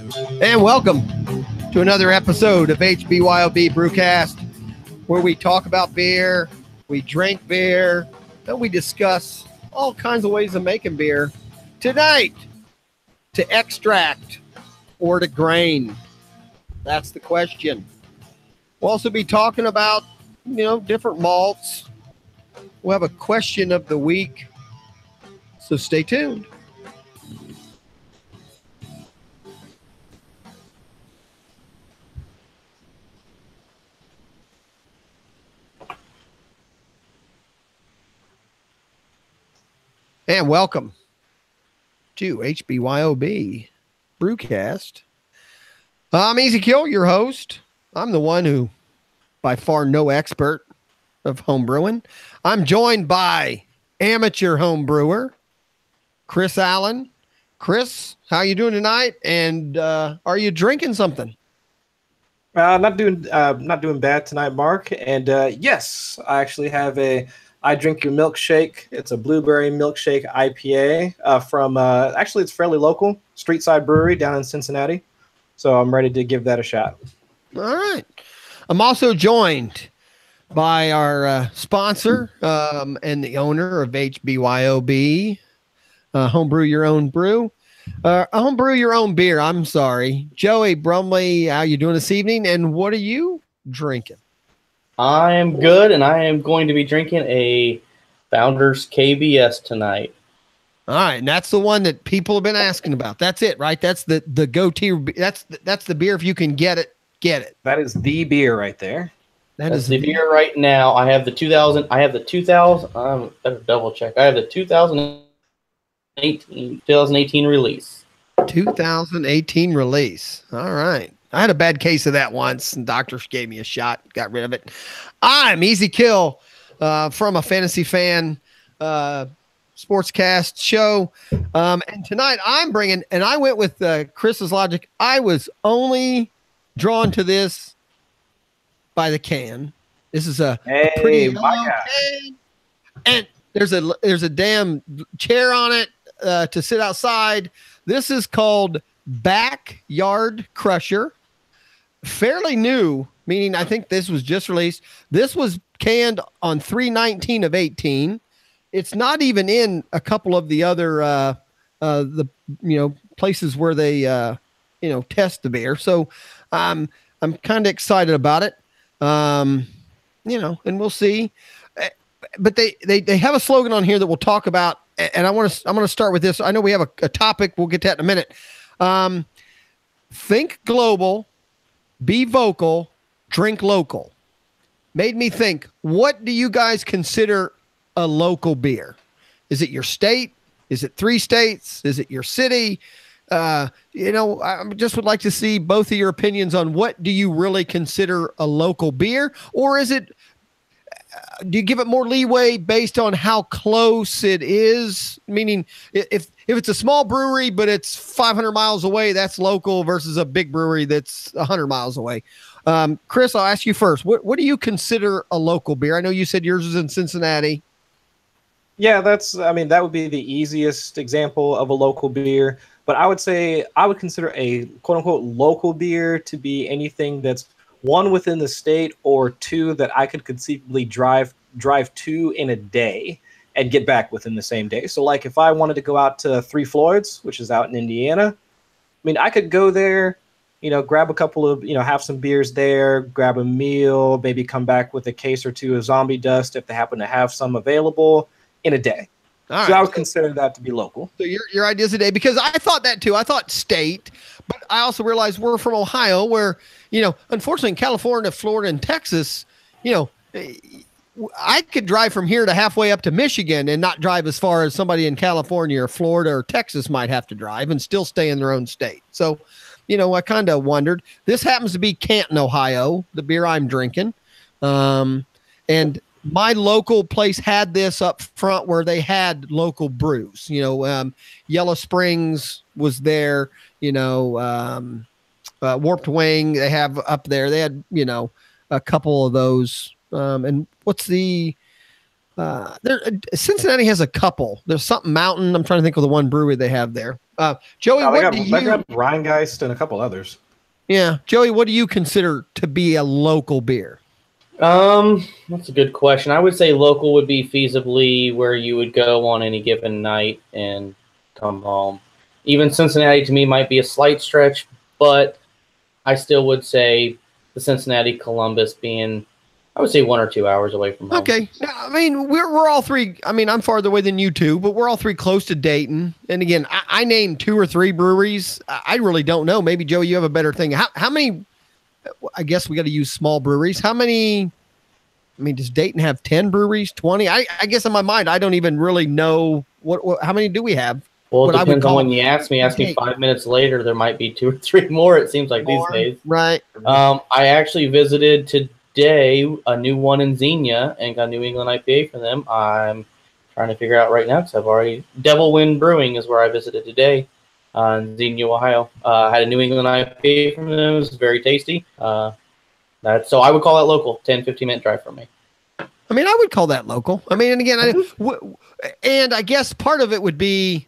And welcome to another episode of HBYOB Brewcast, where we talk about beer, we drink beer, and we discuss all kinds of ways of making beer. Tonight, to extract or to grain? That's the question. We'll also be talking about, different malts. We'll have a question of the week, so stay tuned. And welcome to HBYOB Brewcast. I'm Ezekiel, your host. I'm the one who, by far, no expert of home brewing. I'm joined by amateur home brewer, Chris Allen. Chris, how you doing tonight? And are you drinking something? Not doing bad tonight, Mark. And yes, I actually have I Drink Your Milkshake. It's a blueberry milkshake IPA from, actually it's fairly local, Street Side Brewery down in Cincinnati. So I'm ready to give that a shot. All right. I'm also joined by our sponsor and the owner of HBYOB, Homebrew Your Own Brew. Homebrew Your Own Beer, I'm sorry. Joey Brumley, how you doing this evening? And what are you drinking? I am good, and I am going to be drinking a Founders KBS tonight. All right, and that's the one that people have been asking about. That's it, right? That's the go-to. That's the beer. If you can get it, get it. That is the beer right there. That's the beer right now. I have the 2000. I have the 2000. Better double check. I have the 2018 release. 2018 release. All right. I had a bad case of that once, and doctors gave me a shot, got rid of it. I'm Easy Kill from A Fantasy Fan Sportscast show. And tonight I'm bringing, and I went with Chris's logic. I was only drawn to this by the can. This is a pretty yellow can. And there's a damn chair on it to sit outside. This is called Backyard Crusher. Fairly new, meaning I think this was just released. This was canned on 3/19 of 18. It's not even in a couple of the other places where they test the beer. So I'm kind of excited about it. And we'll see. But they have a slogan on here that we'll talk about, and I'm going to start with this. I know we have a topic. We'll get to that in a minute. Think global. Be vocal, drink local. Made me think, what do you guys consider a local beer? Is it your state? Is it 3 states? Is it your city? I just would like to see both of your opinions on what do you really consider a local beer? Or is it, do you give it more leeway based on how close it is? Meaning if it's a small brewery, but it's 500 miles away, that's local versus a big brewery that's 100 miles away. Chris, I'll ask you first. What do you consider a local beer? I know you said yours is in Cincinnati. Yeah, that would be the easiest example of a local beer. But I would say I would consider a quote unquote local beer to be anything that's one within the state or two that I could conceivably drive to in a day and get back within the same day. So like if I wanted to go out to Three Floyds, which is out in Indiana, I could go there, grab a couple of, have some beers there, grab a meal, maybe come back with a case or two of Zombie Dust if they happen to have some available in a day. All so right. I would consider that to be local. So your ideas today, because I thought that too. I thought state, but I also realized we're from Ohio where, unfortunately in California, Florida, and Texas, I could drive from here to halfway up to Michigan and not drive as far as somebody in California or Florida or Texas might have to drive and still stay in their own state. So, I kind of wondered. This happens to be Canton, Ohio, the beer I'm drinking. And my local place had this up front where they had local brews. Yellow Springs was there, Warped Wing they have up there. They had, a couple of those. And what's the Cincinnati has a couple. There's something Mountain. I'm trying to think of the one brewery they have there. Joey, they what do you? They got Rheingeist and a couple others. Yeah, Joey, what do you consider to be a local beer? That's a good question. I would say local would be feasibly where you would go on any given night and come home. Even Cincinnati to me might be a slight stretch, but I still would say the Cincinnati Columbus being, I would say 1 or 2 hours away from home. Okay. Now, I mean, we're all three. I mean, I'm farther away than you two, but we're all three close to Dayton. And again, I named 2 or 3 breweries. I really don't know. Maybe, Joey, you have a better thing. How many? I guess we got to use small breweries. How many? I mean, does Dayton have 10 breweries, 20? I guess in my mind, I don't even really know how many do we have. Well, it depends on when you ask me. Ask me 5 minutes later, there might be 2 or 3 more. It seems like these days. Right. I actually visited today a new one in Xenia and got New England IPA for them. I'm trying to figure out right now because I've already Devil Wind Brewing is where I visited today in Xenia, Ohio. Had a New England IPA from them. It was very tasty. So I would call that local. 10-15 minute drive from me. I mean, I would call that local. I mean, and again, and I guess part of it would be,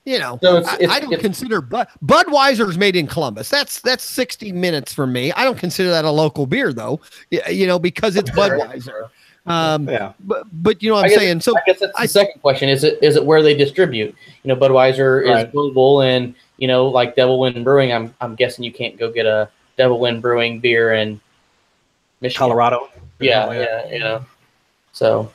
you know, so I don't consider Budweiser's made in Columbus. That's 60 minutes for me. I don't consider that a local beer though, you know, because it's Budweiser. Yeah. But you know what I'm saying? So I guess that's the second question. Is it where they distribute? You know, Budweiser is global, and you know, like Devil Wind Brewing, I'm guessing you can't go get a Devil Wind Brewing beer in Michigan. Colorado. Yeah, you know. So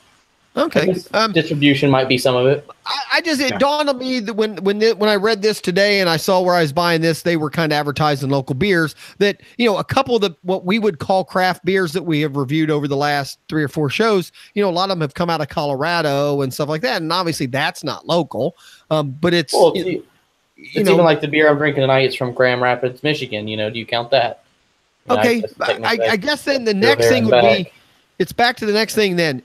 okay, distribution might be some of it. It dawned on me that when I read this today and I saw where I was buying this, they were kind of advertising local beers that, you know, a couple of what we would call craft beers that we have reviewed over the last 3 or 4 shows, you know, a lot of them have come out of Colorado and stuff like that. And obviously that's not local, but it's, it's even like the beer I'm drinking tonight. It's from Grand Rapids, Michigan. You know, do you count that? You okay. know, I guess then the next thing would be, it's back to the next thing then.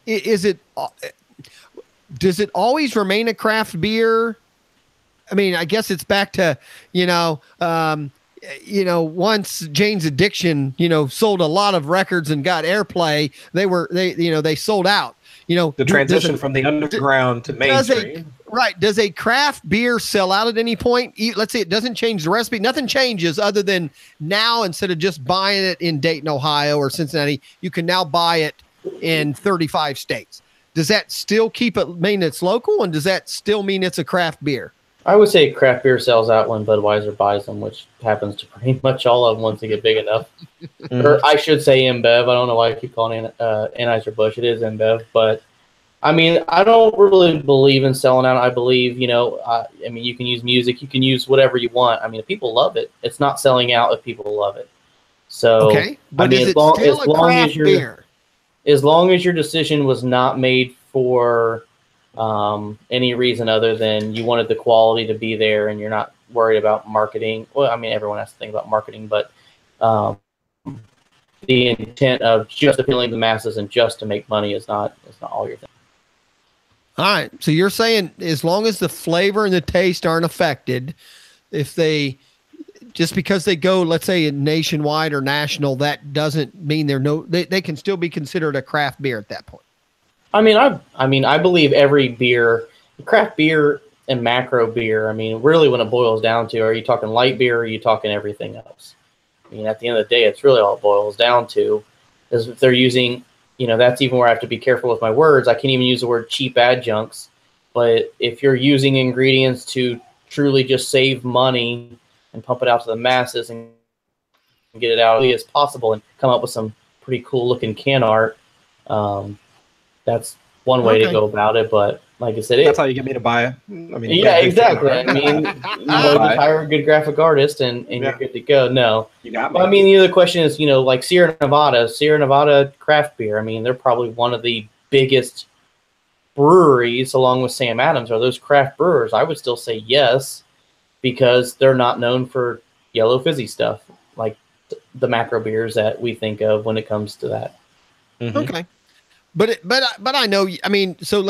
Does it always remain a craft beer? I mean, I guess it's back to, once Jane's Addiction, sold a lot of records and got airplay, they sold out. The transition from the underground to mainstream. Does a craft beer sell out at any point? Let's say it doesn't change the recipe. Nothing changes other than now, instead of just buying it in Dayton, Ohio or Cincinnati, you can now buy it in 35 states. Does that still mean it's local? And does that still mean it's a craft beer? I would say craft beer sells out when Budweiser buys them, which happens to pretty much all of them once they get big enough. Or I should say InBev. I don't know why I keep calling it Anheuser-Busch. It is InBev. But, I mean, I don't really believe in selling out. I believe, you can use music. You can use whatever you want. I mean, if people love it, it's not selling out if people love it. So, okay. But is it still a craft beer? As long as your decision was not made for any reason other than you wanted the quality to be there and you're not worried about marketing. Well, I mean, everyone has to think about marketing, but the intent of just appealing to the masses and just to make money is not all your thing. All right. So you're saying as long as the flavor and the taste aren't affected, just because they go, let's say, nationwide or national, that doesn't mean they can still be considered a craft beer at that point. I mean, I believe every beer, craft beer and macro beer, I mean, really when it boils down to, are you talking light beer or are you talking everything else? I mean, at the end of the day, it's really all it boils down to is if they're using, that's even where I have to be careful with my words. I can't even use the word cheap adjuncts, but if you're using ingredients to truly just save money and pump it out to the masses and get it out as possible and come up with some pretty cool looking can art, that's one way to go about it. But like I said, that's how you get me to buy it. I mean, yeah, exactly. I mean, just hire a good graphic artist and you're good to go. No, you got me. I mean, the other question is, like Sierra Nevada craft beer. I mean, they're probably one of the biggest breweries along with Sam Adams. Are those craft brewers? I would still say yes, because they're not known for yellow fizzy stuff like the macro beers that we think of when it comes to that. Mm-hmm. Okay. But I know, I mean, so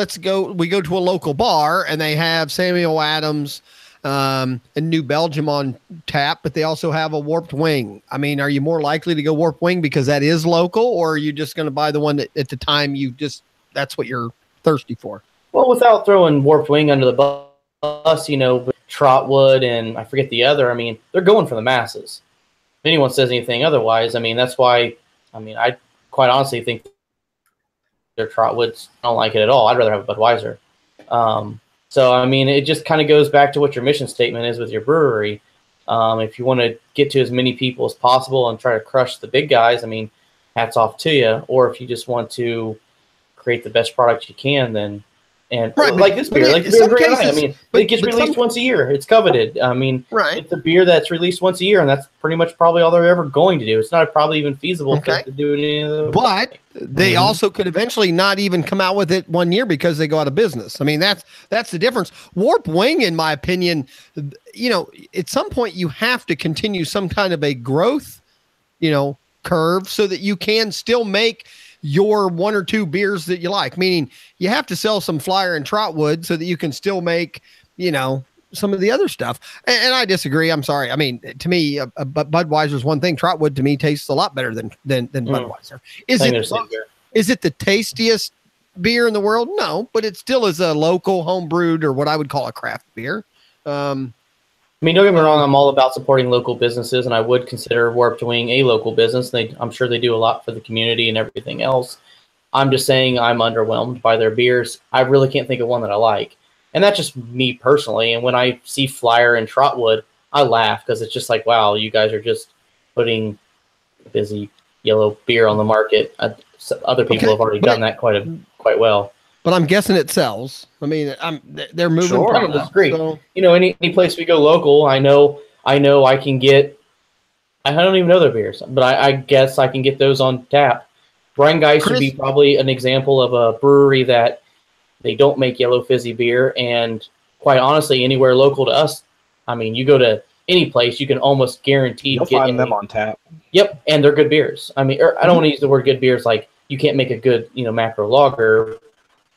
we go to a local bar and they have Samuel Adams and New Belgium on tap, but they also have a Warped Wing. I mean, are you more likely to go Warped Wing because that is local, or are you just going to buy the one that at the time that's what you're thirsty for. Well, without throwing Warped Wing under the bus, Trotwood and I forget the other. I mean, they're going for the masses. If anyone says anything otherwise, I mean, that's why. I mean, I quite honestly think their Trotwoods, I don't like it at all. I'd rather have a Budweiser. So, I mean, it just kind of goes back to what your mission statement is with your brewery. If you want to get to as many people as possible and try to crush the big guys, I mean, hats off to you. Or if you just want to create the best product you can, then like this beer, it gets released once a year. It's coveted. I mean, it's a beer that's released once a year, and that's pretty much probably all they're ever going to do. It's not probably even feasible to do it any other way. But they also could eventually not even come out with it 1 year because they go out of business. I mean, that's the difference. Warped Wing, in my opinion, at some point you have to continue some kind of a growth, curve so that you can still make your 1 or 2 beers that you like, meaning you have to sell some Flyer and Trotwood so that you can still make, some of the other stuff. And I disagree. I'm sorry. I mean, to me, Budweiser's one thing. Trotwood to me tastes a lot better than Budweiser. Is it the tastiest beer in the world? No, but it still is a local home brewed or what I would call a craft beer. I mean, don't get me wrong, I'm all about supporting local businesses, and I would consider Warped Wing a local business. I'm sure they do a lot for the community and everything else. I'm just saying I'm underwhelmed by their beers. I really can't think of one that I like. And that's just me personally. And when I see Flyer and Trotwood, I laugh because it's just like, wow, you guys are just putting busy yellow beer on the market. Other people have already done that quite well. But I'm guessing it sells. I mean, they're moving. Sure, I don't disagree. So. Any place we go local, I know I can get. I don't even know their beers, but I guess I can get those on tap. Rheingeist would be probably an example of a brewery that they don't make yellow fizzy beer, and quite honestly, anywhere local to us, I mean, you go to any place, you can almost guarantee you'll find them on tap. Yep, and they're good beers. I mean, I don't want to use the word good beers like you can't make a good macro lager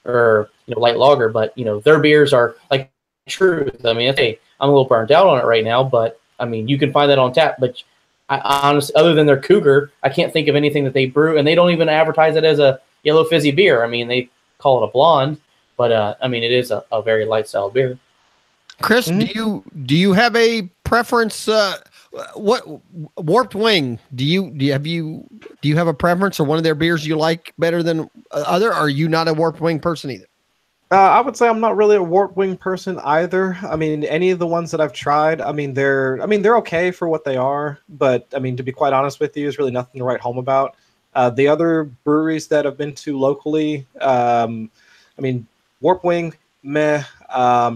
or light lager, but their beers are like truth. I mean, I'm a little burnt out on it right now, but I mean, you can find that on tap. But I honestly, other than their Cougar, I can't think of anything that they brew, and they don't even advertise it as a yellow fizzy beer. I mean, they call it a blonde, but I mean, it is a very light style beer. Chris, do you have a preference? What Warped Wing? Do you have a preference or one of their beers you like better than other? Or are you not a Warped Wing person either? I would say I'm not really a Warped Wing person either. I mean, any of the ones that I've tried, they're okay for what they are, but I mean, to be quite honest with you, there's really nothing to write home about. The other breweries that I've been to locally, Warped Wing, meh.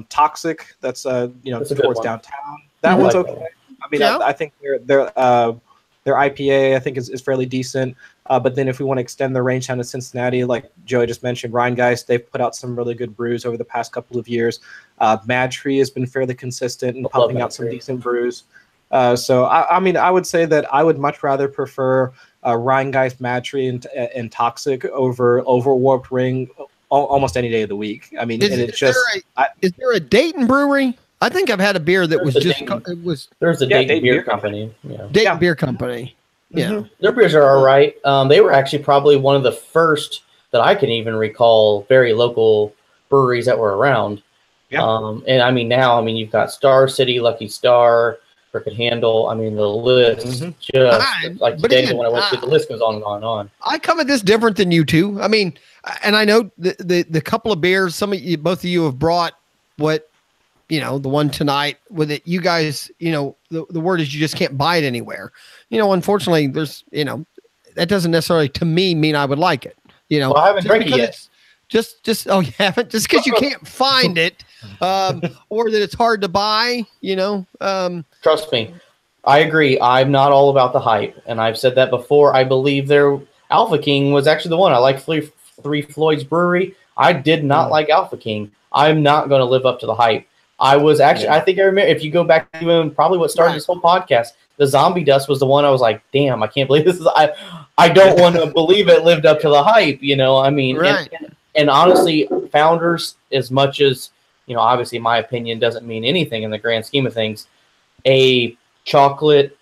Toxic, that's towards downtown. That one's okay. I mean, I think their IPA I think is fairly decent. But then if we want to extend the range down to Cincinnati, like Joey just mentioned, Rheingeist, they've put out some really good brews over the past couple of years. Mad Tree has been fairly consistent in pumping out some decent brews. So I would say that I would much rather prefer Rheingeist, Mad Tree, and Toxic over Warped Wing almost any day of the week. I mean, is there a Dayton brewery? I think I've had a beer that There's a Dayton beer company. Yeah. Dayton Beer Company. Yeah. Mm-hmm. Their beers are all right. They were actually probably one of the first that I can even recall very local breweries that were around. Yeah. And I mean, now, you've got Star City, Lucky Star, Crooked Handle. I mean, the list like today when I went through, the list goes on and on and on. I come at this different than you two. I mean, and I know the couple of beers, both of you have brought what, the one tonight with it, you guys, the word is you just can't buy it anywhere. Unfortunately there's, that doesn't necessarily to me mean I would like it, Well, I haven't drank it yet. Just you haven't, just because you can't find it, or that it's hard to buy, Trust me, I agree. I'm not all about the hype, and I've said that before. I believe their Alpha King was actually the one. I like Three Floyd's Brewery. I did not like Alpha King. I'm not going to live up to the hype. I was actually, I think I remember, if you go back to even probably what started this whole podcast, the Zombie Dust was the one I was like, damn, I can't believe this is, I don't want to believe it lived up to the hype, and honestly, Founders, as much as, obviously my opinion doesn't mean anything in the grand scheme of things, a chocolate,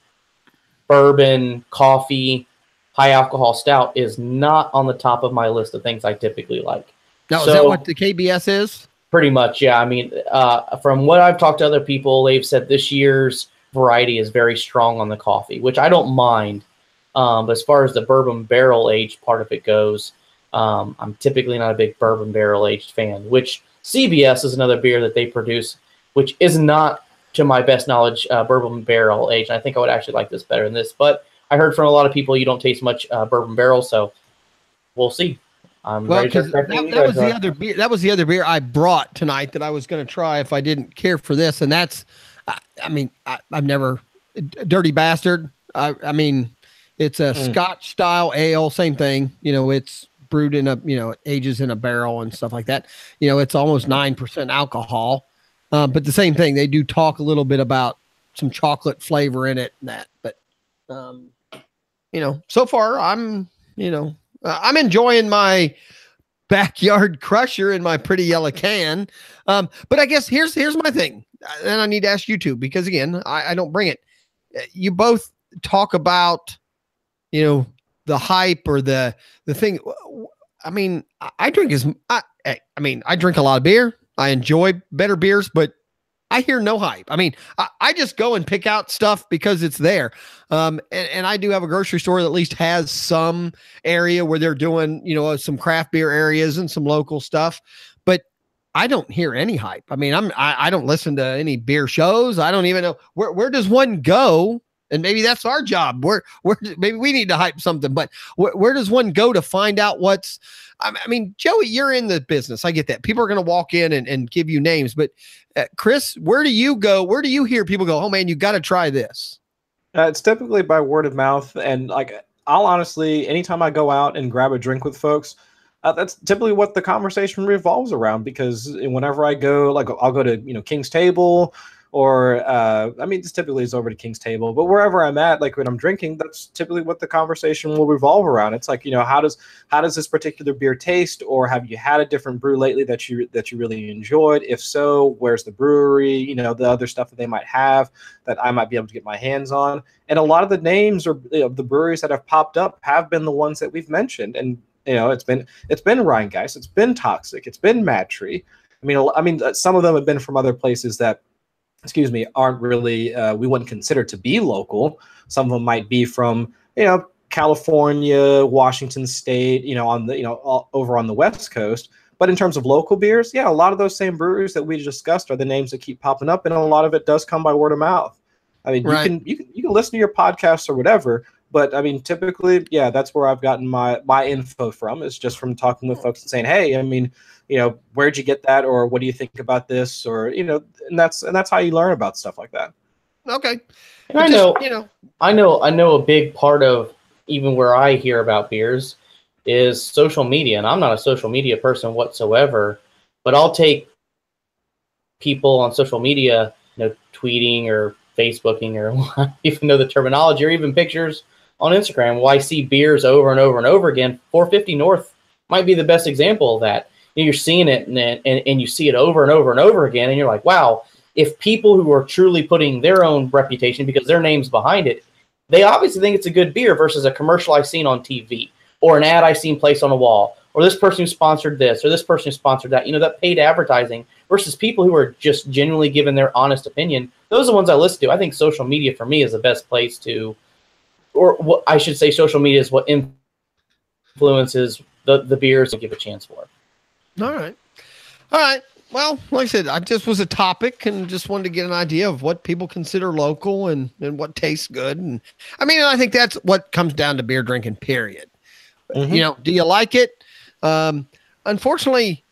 bourbon, coffee, high alcohol stout is not on the top of my list of things I typically like. Now, is that what the KBS is? Pretty much, yeah. I mean, from what I've talked to other people, they've said this year's variety is very strong on the coffee, which I don't mind. But as far as the bourbon barrel aged part of it goes, I'm typically not a big bourbon barrel aged fan, which CBS is another beer that they produce, which is not, to my best knowledge, bourbon barrel aged. I think I would actually like this better than this, but I heard from a lot of people you don't taste much bourbon barrel, so we'll see. That was the other beer. That was the other beer I brought tonight that I was going to try if I didn't care for this, and that's, I've never Dirty Bastard. I mean, it's a Scotch style ale, same thing. It's brewed in it ages in a barrel and stuff like that. It's almost 9% alcohol, but the same thing. They do talk a little bit about some chocolate flavor in it and that, but so far I'm enjoying my backyard crusher in my pretty yellow can. But I guess here's my thing. And I need to ask you two, because again, I don't bring it. You both talk about, the hype or the thing. I mean, I drink a lot of beer. I enjoy better beers, but I hear no hype. I mean, I just go and pick out stuff because it's there. And I do have a grocery store that at least has some area where they're doing, some craft beer areas and some local stuff, but I don't hear any hype. I mean, I don't listen to any beer shows. I don't even know where does one go? And maybe that's our job. Where maybe we need to hype something, but where does one go to find out what's, I mean, Joey, you're in the business. I get that. People are going to walk in and give you names, but Chris, where do you go? Where do you hear people go, oh man, you got to try this? It's typically by word of mouth. And I'll honestly, anytime I go out and grab a drink with folks, that's typically what the conversation revolves around, because whenever I go, I'll go to, King's Table, or this typically is over to King's Table, but wherever I'm at, when I'm drinking, that's typically what the conversation will revolve around. It's how does this particular beer taste, or have you had a different brew lately that you really enjoyed? If so, where's the brewery? The other stuff that they might have that I might be able to get my hands on. And a lot of the names or the breweries that have popped up have been the ones that we've mentioned, and it's been Rheingeist, it's been Toxic, it's been Mad Tree. I mean, some of them have been from other places that, aren't really, we wouldn't consider to be local. Some of them might be from, California, Washington State, on the, over on the West Coast. But in terms of local beers, yeah, a lot of those same breweries that we discussed are the names that keep popping up, and a lot of it does come by word of mouth. I mean, right. you can listen to your podcasts or whatever, but I mean, typically, yeah, that's where I've gotten my info from, is just from talking with folks and saying, hey, I mean, where'd you get that, or what do you think about this, or and that's how you learn about stuff like that. Okay. And I know a big part of even where I hear about beers is social media, and I'm not a social media person whatsoever, but I'll take people on social media, tweeting or Facebooking, or I don't even know the terminology, or even pictures on Instagram. Well, I see beers over and over and over again. 450 North might be the best example of that. You're seeing it and you see it over and over and over again, and you're like, wow, if people who are truly putting their own reputation, because their name's behind it, they obviously think it's a good beer versus a commercial I've seen on TV, or an ad I've seen placed on a wall, or this person who sponsored this, or this person who sponsored that, that paid advertising, versus people who are just genuinely giving their honest opinion. Those are the ones I listen to. I think social media for me is the best place to, or what I should say, social media is what influences the beers to give a chance for. All right. Well, like I said, I just was a topic and just wanted to get an idea of what people consider local and what tastes good. And I think that's what comes down to beer drinking, period. Mm-hmm. Do you like it? Unfortunately,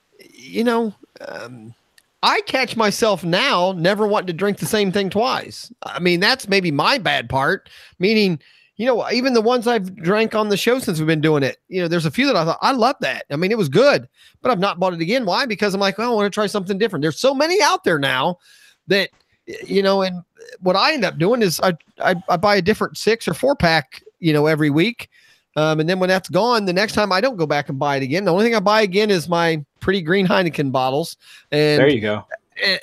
I catch myself now never wanting to drink the same thing twice. I mean, that's maybe my bad part, meaning, even the ones I've drank on the show since we've been doing it, there's a few that I thought, I love that. I mean, it was good, but I've not bought it again. Why? Because I'm like, I want to try something different. There's so many out there now that, and what I end up doing is I buy a different 6 or 4-pack, every week. And then when that's gone, the next time I don't go back and buy it again. The only thing I buy again is my pretty green Heineken bottles. And there you go.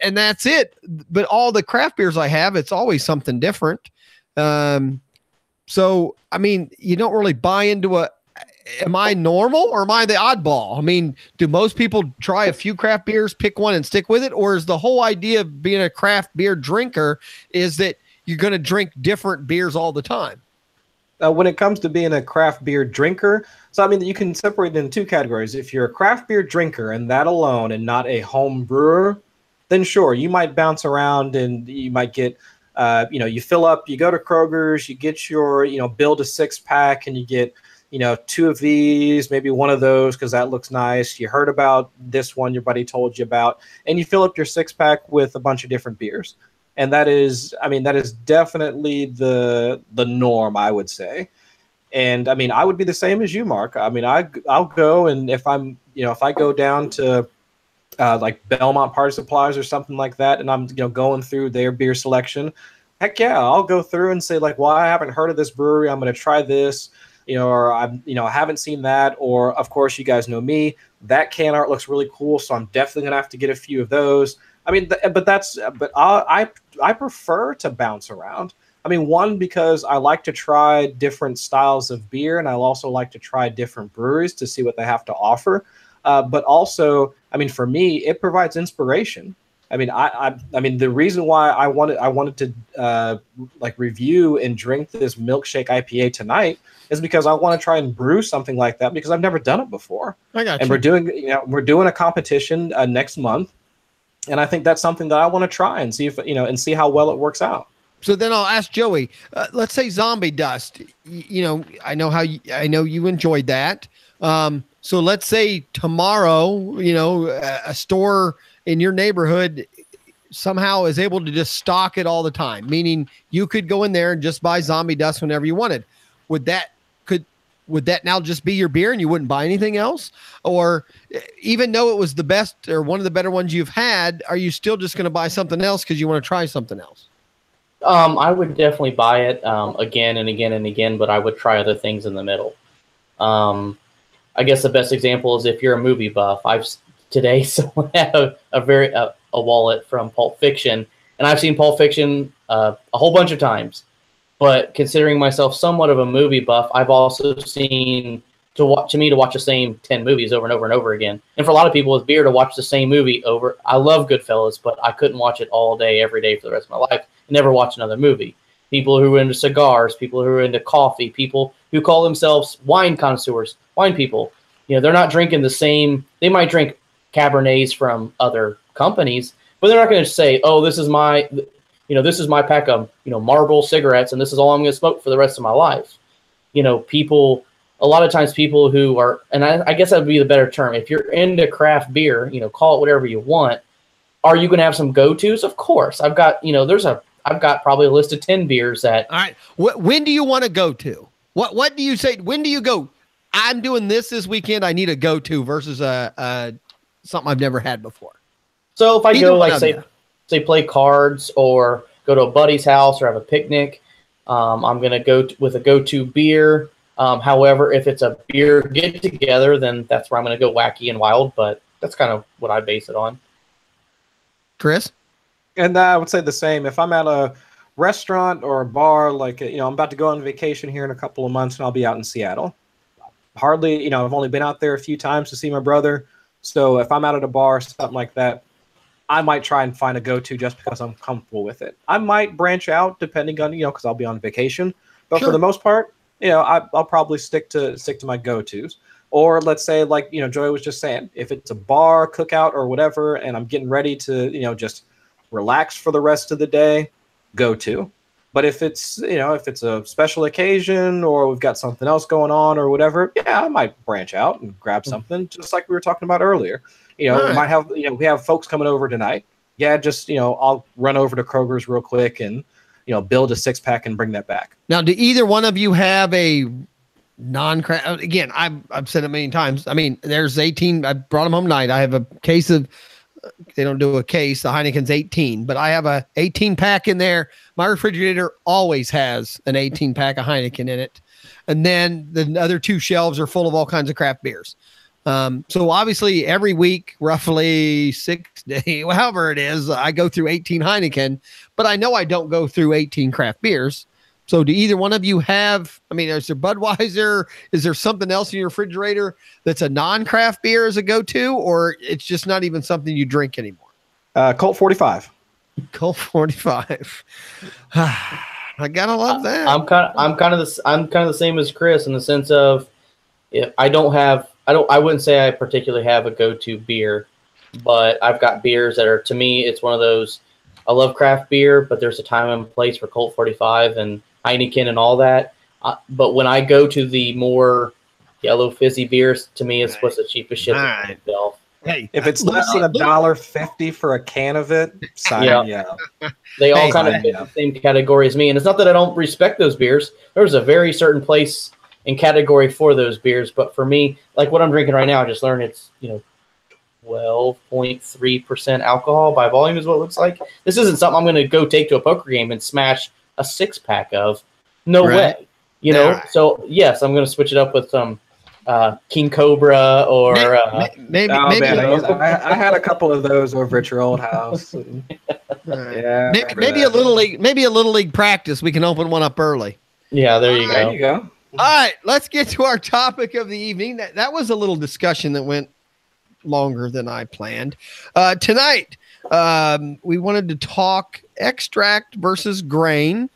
And that's it. But all the craft beers I have, it's always something different. So, you don't really buy into a am I normal or am I the oddball? I mean, do most people try a few craft beers, pick one and stick with it? Or is the whole idea of being a craft beer drinker is that you're going to drink different beers all the time? When it comes to being a craft beer drinker, so I mean, you can separate it in two categories. If you're a craft beer drinker and that alone and not a home brewer, then sure, you might bounce around and you might get, you fill up, you go to Kroger's, you get your, build a 6-pack and you get, 2 of these, maybe one of those because that looks nice. You heard about this one your buddy told you about, and you fill up your 6-pack with a bunch of different beers. And that is definitely the norm, I would say. And I mean, I would be the same as you, Mark. I mean, I'll go, and if I go down to like Belmont Party Supplies or something like that, and I'm going through their beer selection, heck yeah, I'll go through and say like, well, I haven't heard of this brewery, I'm going to try this, or I haven't seen that, or of course you guys know me, that can art looks really cool, so I'm definitely going to have to get a few of those. I mean, but I prefer to bounce around. I mean, one, because I like to try different styles of beer, and I also like to try different breweries to see what they have to offer. But also, I mean, for me, it provides inspiration. I mean, I mean, the reason why I wanted to review and drink this milkshake IPA tonight is because I want to try and brew something like that because I've never done it before. I got and you. we're doing a competition next month. And I think that's something that I want to try and see if, and see how well it works out. So then I'll ask Joey, let's say Zombie Dust, I know you enjoyed that. So let's say tomorrow, a store in your neighborhood somehow is able to just stock it all the time, meaning you could go in there and just buy Zombie Dust whenever you wanted. Would that now just be your beer and you wouldn't buy anything else? Or even though it was the best or one of the better ones you've had, are you still just going to buy something else because you want to try something else? I would definitely buy it again and again and again, but I would try other things in the middle. I guess the best example is if you're a movie buff. Today someone had a wallet from Pulp Fiction, and I've seen Pulp Fiction a whole bunch of times. But considering myself somewhat of a movie buff, I've also seen to watch the same 10 movies over and over and over again. And for a lot of people with beer, to watch the same movie over, I love Goodfellas, but I couldn't watch it all day, every day for the rest of my life and never watch another movie. People who are into cigars, people who are into coffee, people who call themselves wine connoisseurs, wine people, they're not drinking the same. They might drink Cabernets from other companies, but they're not going to say, oh, this is my pack of, Marlboro cigarettes, and this is all I'm going to smoke for the rest of my life. A lot of times people who are, and I guess that would be the better term. If you're into craft beer, call it whatever you want. Are you going to have some go-tos? Of course. I've got, I've got probably a list of 10 beers that. All right. When do you want to go to? What do you say? When do you go? I'm doing this weekend. I need a go-to versus something I've never had before. So if I go, like say play cards or go to a buddy's house or have a picnic, I'm going to go with a go-to beer. However, if it's a beer get-together, then that's where I'm going to go wacky and wild, but that's kind of what I base it on. Chris? And I would say the same. If I'm at a restaurant or a bar, like, I'm about to go on vacation here in a couple of months and I'll be out in Seattle. Hardly, I've only been out there a few times to see my brother. So if I'm out at a bar, something like that, I might try and find a go-to just because I'm comfortable with it. I might branch out depending on, because I'll be on vacation. But Sure. For the most part, I'll probably stick to my go-tos. Or let's say, like, Joey was just saying, if it's a bar, cookout, or whatever, and I'm getting ready to, just relax for the rest of the day, go-to. But if it's, if it's a special occasion or we've got something else going on or whatever, yeah, I might branch out and grab something, just like we were talking about earlier. We might have, we have folks coming over tonight. Yeah, just, I'll run over to Kroger's real quick and, build a 6-pack and bring that back. Now, do either one of you have a non-craft? Again, I've said it many times. I mean, there's 18. I brought them home tonight. I have a case of, they don't do a case. The Heineken's 18, but I have a 18 pack in there. My refrigerator always has an 18 pack of Heineken in it. And then the other 2 shelves are full of all kinds of craft beers. So obviously every week, roughly 6 days, however it is, I go through 18 Heineken, but I know I don't go through 18 craft beers. So do either one of you have, I mean, is there Budweiser? Is there something else in your refrigerator that's a non-craft beer as a go-to, or it's just not even something you drink anymore? Colt 45. Colt 45. I gotta love that. I'm kind of the same as Chris in the sense of, I wouldn't say I particularly have a go-to beer, but I've got beers that are, to me, it's one of those, I love craft beer, but there's a time and place for Colt 45 and Heineken and all that. But when I go to the more yellow fizzy beers, to me, it's what's the cheapest shit to sell. Hey, if it's less than $1.50 for a can of it, sign me up. They all kind of fit the same category as me. And it's not that I don't respect those beers. There's a very certain place and category for those beers. But for me, like what I'm drinking right now, I just learned it's, 12.3% alcohol by volume is what it looks like. This isn't something I'm going to go take to a poker game and smash a 6-pack of. No way. So yes, I'm going to switch it up with some King Cobra or maybe. I had a couple of those over at your old house. Yeah, maybe a little league practice. We can open one up early. Yeah, there you go. There you go. All right, let's get to our topic of the evening. That was a little discussion that went longer than I planned. Tonight, we wanted to talk extract versus grain.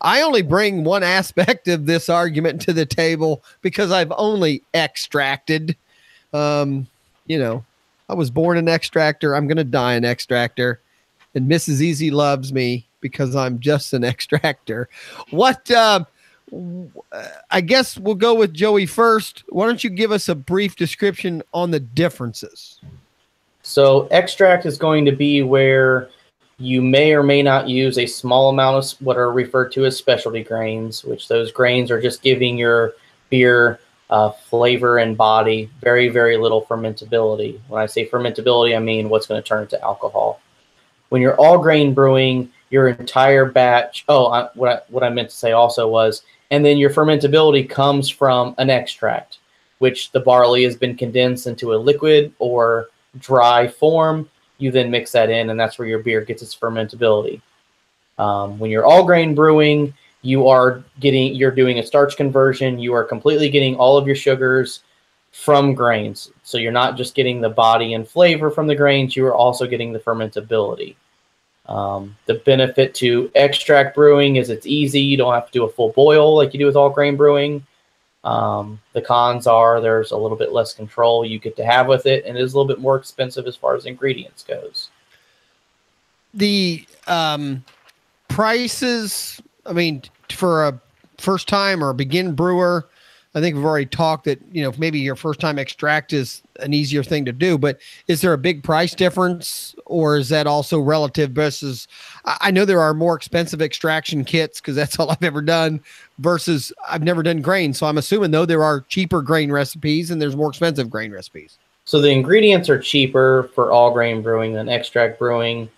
I only bring one aspect of this argument to the table because I've only extracted. I was born an extractor. I'm going to die an extractor. And Mrs. Easy loves me because I'm just an extractor. I guess we'll go with Joey first. Why don't you give us a brief description on the differences? So extract is going to be where you may or may not use a small amount of what are referred to as specialty grains, which those grains are just giving your beer flavor and body, very, very little fermentability. When I say fermentability, I mean what's going to turn into alcohol. When you're all grain brewing, your entire batch, what I meant to say also was, and then your fermentability comes from an extract, which the barley has been condensed into a liquid or dry form. You then mix that in, and that's where your beer gets its fermentability. When you're all grain brewing, you're doing a starch conversion. You are completely getting all of your sugars from grains. So you're not just getting the body and flavor from the grains, you are also getting the fermentability. The benefit to extract brewing is it's easy. You don't have to do a full boil like you do with all grain brewing. The cons are there's a little bit less control you get to have with it, and it is a little bit more expensive as far as ingredients goes. The prices, I mean, for a first time or a begin brewer, I think we've already talked that, maybe your first time extract is an easier thing to do, but is there a big price difference, or is that also relative versus, I know there are more expensive extraction kits because that's all I've ever done versus I've never done grain. So I'm assuming though there are cheaper grain recipes and there's more expensive grain recipes. So the ingredients are cheaper for all grain brewing than extract brewing.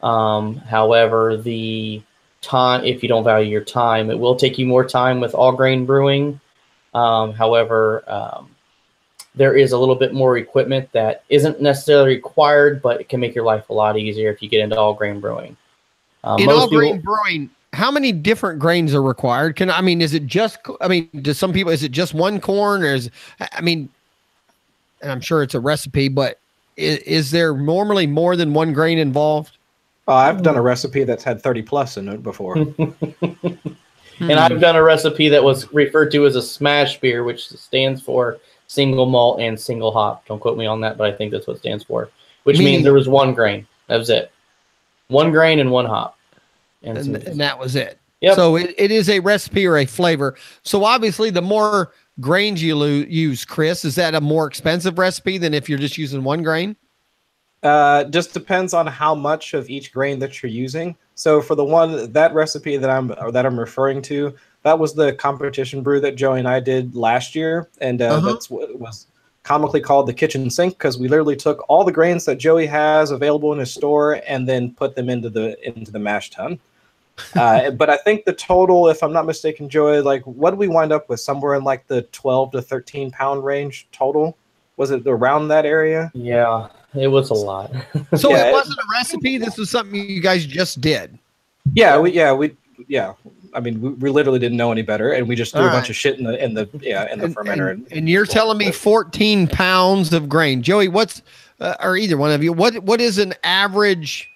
However, the time, if you don't value your time, it will take you more time with all grain brewing. However, there is a little bit more equipment that isn't necessarily required, but it can make your life a lot easier if you get into all grain brewing. In all grain brewing, how many different grains are required? Is it just, to some people, is it just one corn, or and I'm sure it's a recipe, but is there normally more than one grain involved? I've done a recipe that's had 30 plus in it before. And I've done a recipe that was referred to as a smash beer, which stands for single malt and single hop. Don't quote me on that, but I think that's what it stands for, which means there was one grain. That was it. One grain and one hop. And that was it. Yep. So it is a recipe or a flavor. So obviously the more grains you use, Chris, is that a more expensive recipe than if you're just using one grain? Just depends on how much of each grain that you're using. So for that recipe that I'm referring to, that was the competition brew that Joey and I did last year, and that's what was comically called the kitchen sink, because we literally took all the grains that Joey has available in his store and then put them into the mash tun. But I think the total, if I'm not mistaken, Joey, like what did we wind up with? Somewhere in like the 12 to 13 pound range total. Was it around that area? Yeah, it was a lot. So it wasn't a recipe. This was something you guys just did. Yeah, I mean, we literally didn't know any better, and we just threw a bunch of shit in the fermenter. And you're telling me 14 pounds of grain, Joey? What's or either one of you? What is an average?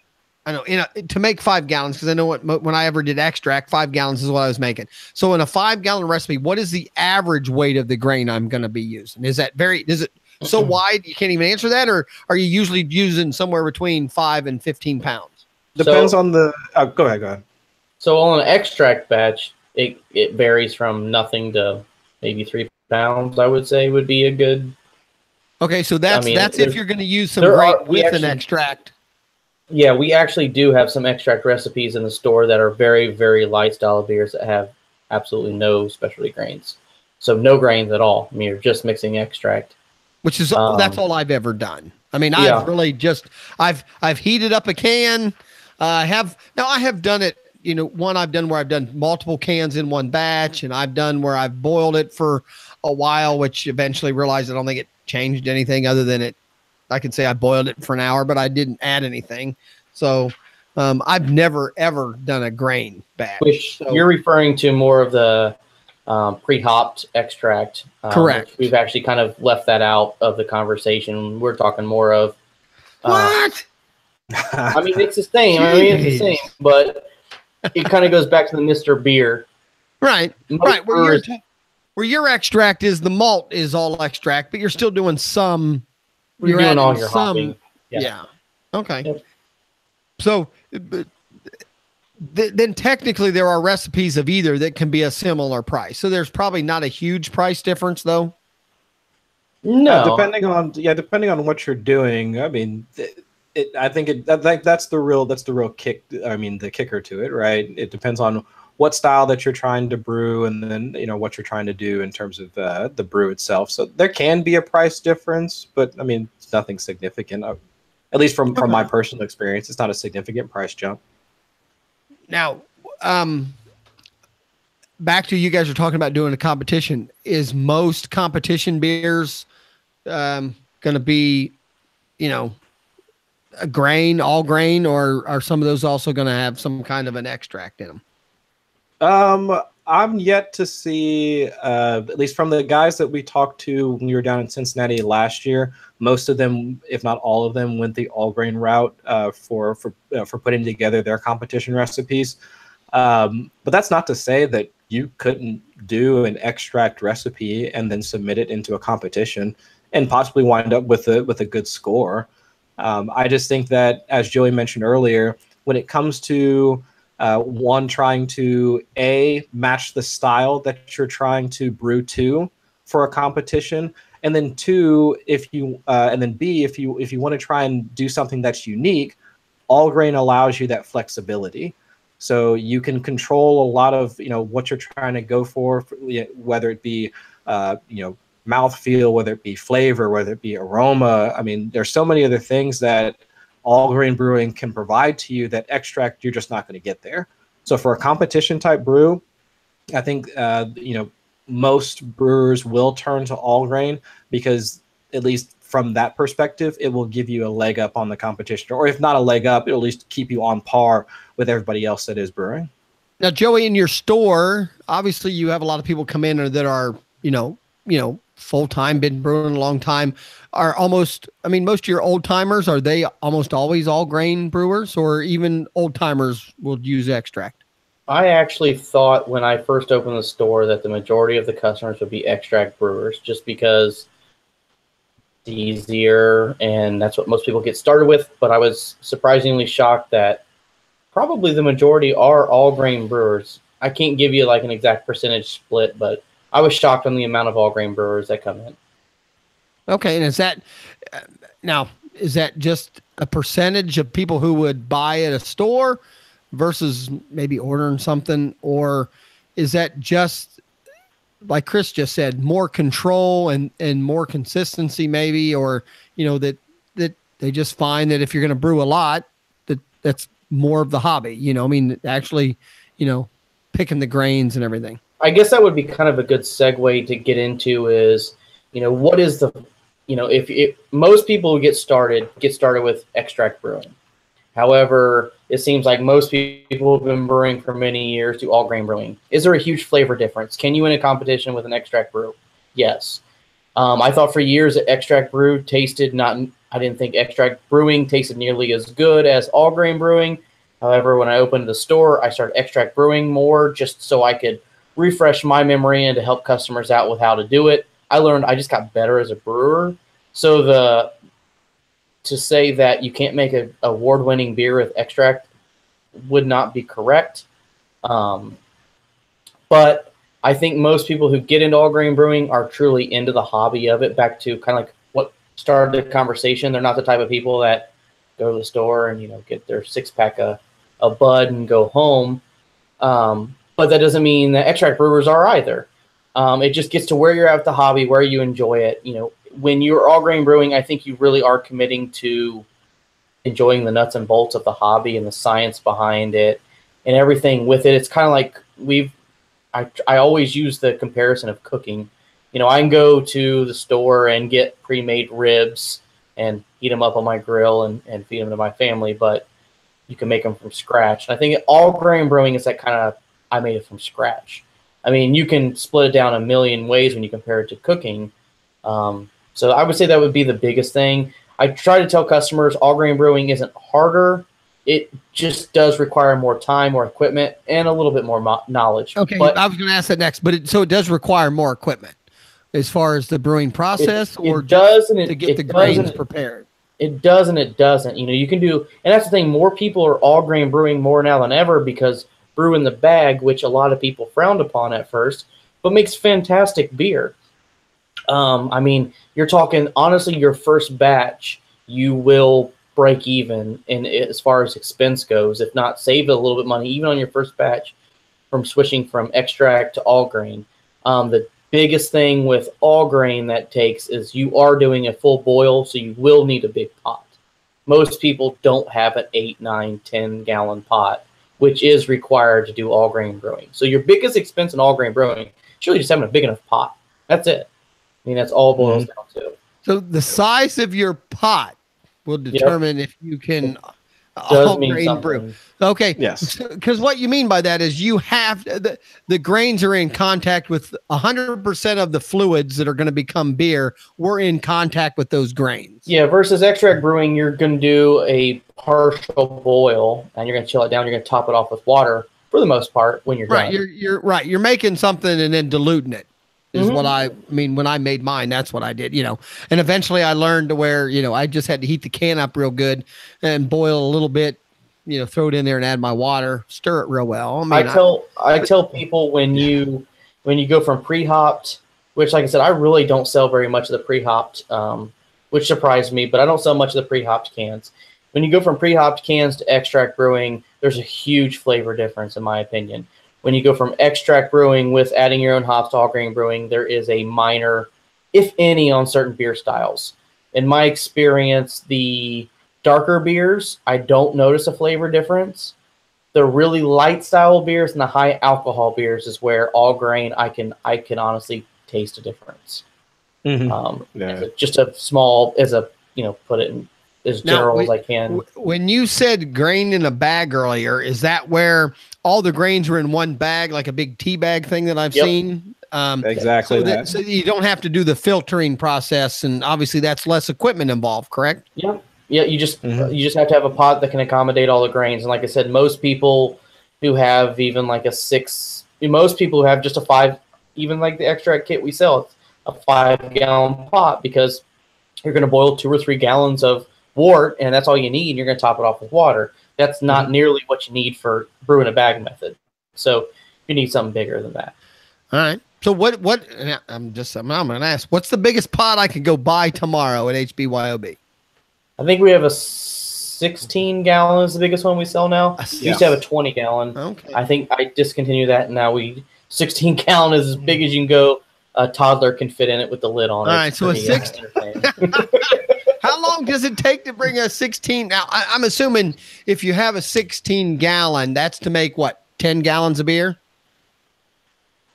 I know to make 5 gallons, because I know when I ever did extract, 5 gallons is what I was making. So in a 5-gallon recipe, what is the average weight of the grain I'm going to be using? Is it so wide you can't even answer that, or are you usually using somewhere between 5 and 15 pounds? Depends on the. Go ahead. So on an extract batch, it varies from nothing to maybe 3 pounds. I would say would be a good. Okay, so that's if you're going to use some grain with an extract. Yeah, we actually do have some extract recipes in the store that are very, very light style beers that have absolutely no specialty grains. So no grains at all. I mean, you're just mixing extract. Which is that's all I've ever done. I mean, I've really just I've heated up a can. I have done it. One I've done where I've done multiple cans in one batch, and I've done where I've boiled it for a while, which eventually realized I don't think it changed anything other than it. I could say I boiled it for an hour, but I didn't add anything. So I've never ever done a grain batch. Which you're referring to more of the pre-hopped extract. Correct. We've actually kind of left that out of the conversation. We're talking more of what? I mean, it's the same. I mean, it's the same, but it kind of goes back to the Mr. Beer. Right. Where your extract is, the malt is all extract, but you're still doing some. You're doing all your hopping. Yeah. Okay. Yep. So then technically there are recipes of either that can be a similar price. So there's probably not a huge price difference though. No. Depending on what you're doing. I mean, I think that's the real kick. I mean, the kicker to it, right? It depends on what style that you're trying to brew, and then what you're trying to do in terms of the brew itself. So there can be a price difference, but I mean, it's nothing significant. At least from my personal experience, it's not a significant price jump. Now, back to you guys are talking about doing a competition. Is most competition beers going to be, a grain, all grain, or are some of those also going to have some kind of an extract in them? I'm yet to see, at least from the guys that we talked to when we were down in Cincinnati last year, most of them, if not all of them, went the all grain route for putting together their competition recipes. But that's not to say that you couldn't do an extract recipe and then submit it into a competition and possibly wind up with a good score. I just think that, as Joey mentioned earlier, when it comes to one, trying to match the style that you're trying to brew to for a competition, and then two, if you want to try and do something that's unique, all grain allows you that flexibility. So you can control a lot of what you're trying to go for, whether it be mouthfeel, whether it be flavor, whether it be aroma. I mean, there's so many other things that all grain brewing can provide to you that extract you're just not going to get there. So for a competition type brew, I think most brewers will turn to all grain because, at least from that perspective, it will give you a leg up on the competition, or if not a leg up, it'll at least keep you on par with everybody else that is brewing. Now, Joey, in your store, obviously you have a lot of people come in that are full-time, been brewing a long time, are most of your old timers, are they almost always all grain brewers, or even old timers will use extract? I actually thought when I first opened the store that the majority of the customers would be extract brewers, just because it's easier and that's what most people get started with. But I was surprisingly shocked that probably the majority are all grain brewers. I can't give you like an exact percentage split, but I was shocked on the amount of all grain brewers that come in. Okay, and is that just a percentage of people who would buy at a store versus maybe ordering something, or is that just, like Chris just said, more control and more consistency maybe, or that they just find that if you're going to brew a lot, that's more of the hobby, actually, picking the grains and everything. I guess that would be kind of a good segue to get into is, what is the, if most people get started with extract brewing, However, it seems like most people who have been brewing for many years do all grain brewing. Is there a huge flavor difference? Can you win a competition with an extract brew? Yes. I thought for years that extract brew tasted not. I didn't think extract brewing tasted nearly as good as all grain brewing. However, when I opened the store, I started extract brewing more just so I could refresh my memory and to help customers out with how to do it. I just got better as a brewer. So to say that you can't make an award-winning beer with extract would not be correct. But I think most people who get into all grain brewing are truly into the hobby of it. Back to kind of like what started the conversation. They're not the type of people that go to the store and, get their 6-pack of Bud and go home. But that doesn't mean that extract brewers are either. It just gets to where you're at with the hobby, where you enjoy it. When you're all grain brewing, I think you really are committing to enjoying the nuts and bolts of the hobby and the science behind it and everything with it. It's kind of like I always use the comparison of cooking. I can go to the store and get pre-made ribs and heat them up on my grill and feed them to my family, but you can make them from scratch. And I think all grain brewing is that kind of, I made it from scratch. I mean, you can split it down a million ways when you compare it to cooking. So I would say that would be the biggest thing. I try to tell customers all grain brewing isn't harder. It just does require more time, more equipment, and a little bit more knowledge. Okay, but I was going to ask that next, but so it does require more equipment as far as the brewing process, or does and to get the grains prepared. It does and it doesn't. You can do, and that's the thing. More people are all grain brewing more now than ever because brew in the bag, which a lot of people frowned upon at first, but makes fantastic beer. I mean, you're talking, honestly, your first batch, you will break even as far as expense goes, if not save a little bit of money, even on your first batch from switching from extract to all grain. The biggest thing with all grain that takes is you are doing a full boil, so you will need a big pot. Most people don't have an 8, 9, 10-gallon pot, which is required to do all grain brewing. So your biggest expense in all grain brewing is really just having a big enough pot. That's it. I mean, that's all it boils down to. So the size of your pot will determine if you can Does all mean grain something. brew. Okay. Yes. Because what you mean by that is you have the grains are in contact with 100% of the fluids that are going to become beer. We're in contact with those grains. Yeah. Versus extract brewing, you're going to do a partial boil and you're going to chill it down. You're going to top it off with water for the most part when you're right. done. You're right. You're making something and then diluting it. Is what I mean, when I made mine, that's what I did, and eventually I learned to where, I just had to heat the can up real good and boil a little bit, throw it in there and add my water, stir it real well. I tell people when you go from pre-hopped, which like I said, I really don't sell very much of the pre-hopped, which surprised me, but I don't sell much of the pre-hopped cans. When you go from pre-hopped cans to extract brewing, there's a huge flavor difference in my opinion. When you go from extract brewing with adding your own hops to all grain brewing, there is a minor, if any, on certain beer styles. In my experience, the darker beers, I don't notice a flavor difference. The really light style beers and the high alcohol beers is where all grain, I can honestly taste a difference. Just a small, put it in as general as I can. When you said grain in a bag earlier, is that where all the grains are in one bag, like a big tea bag thing that I've seen? Exactly. So you don't have to do the filtering process, and obviously that's less equipment involved, correct? Yeah. Yeah, you just have to have a pot that can accommodate all the grains. And like I said, most people who have even like most people who have just a 5, even like the extract kit we sell, it's a 5-gallon pot because you're going to boil 2 or 3 gallons of wort, and that's all you need, and you're going to top it off with water. That's not nearly what you need for brewing a bag method. So you need something bigger than that. All right. So what I'm going to ask, what's the biggest pot I could go buy tomorrow at HBYOB? I think we have a 16-gallon is the biggest one we sell now. We used to have a 20-gallon. Okay. I think I discontinued that, and now 16-gallon is as big as you can go. A toddler can fit in it with the lid on it. All right, so a 16. How long does it take to bring a 16? Now, I'm assuming if you have a 16-gallon, that's to make, 10 gallons of beer?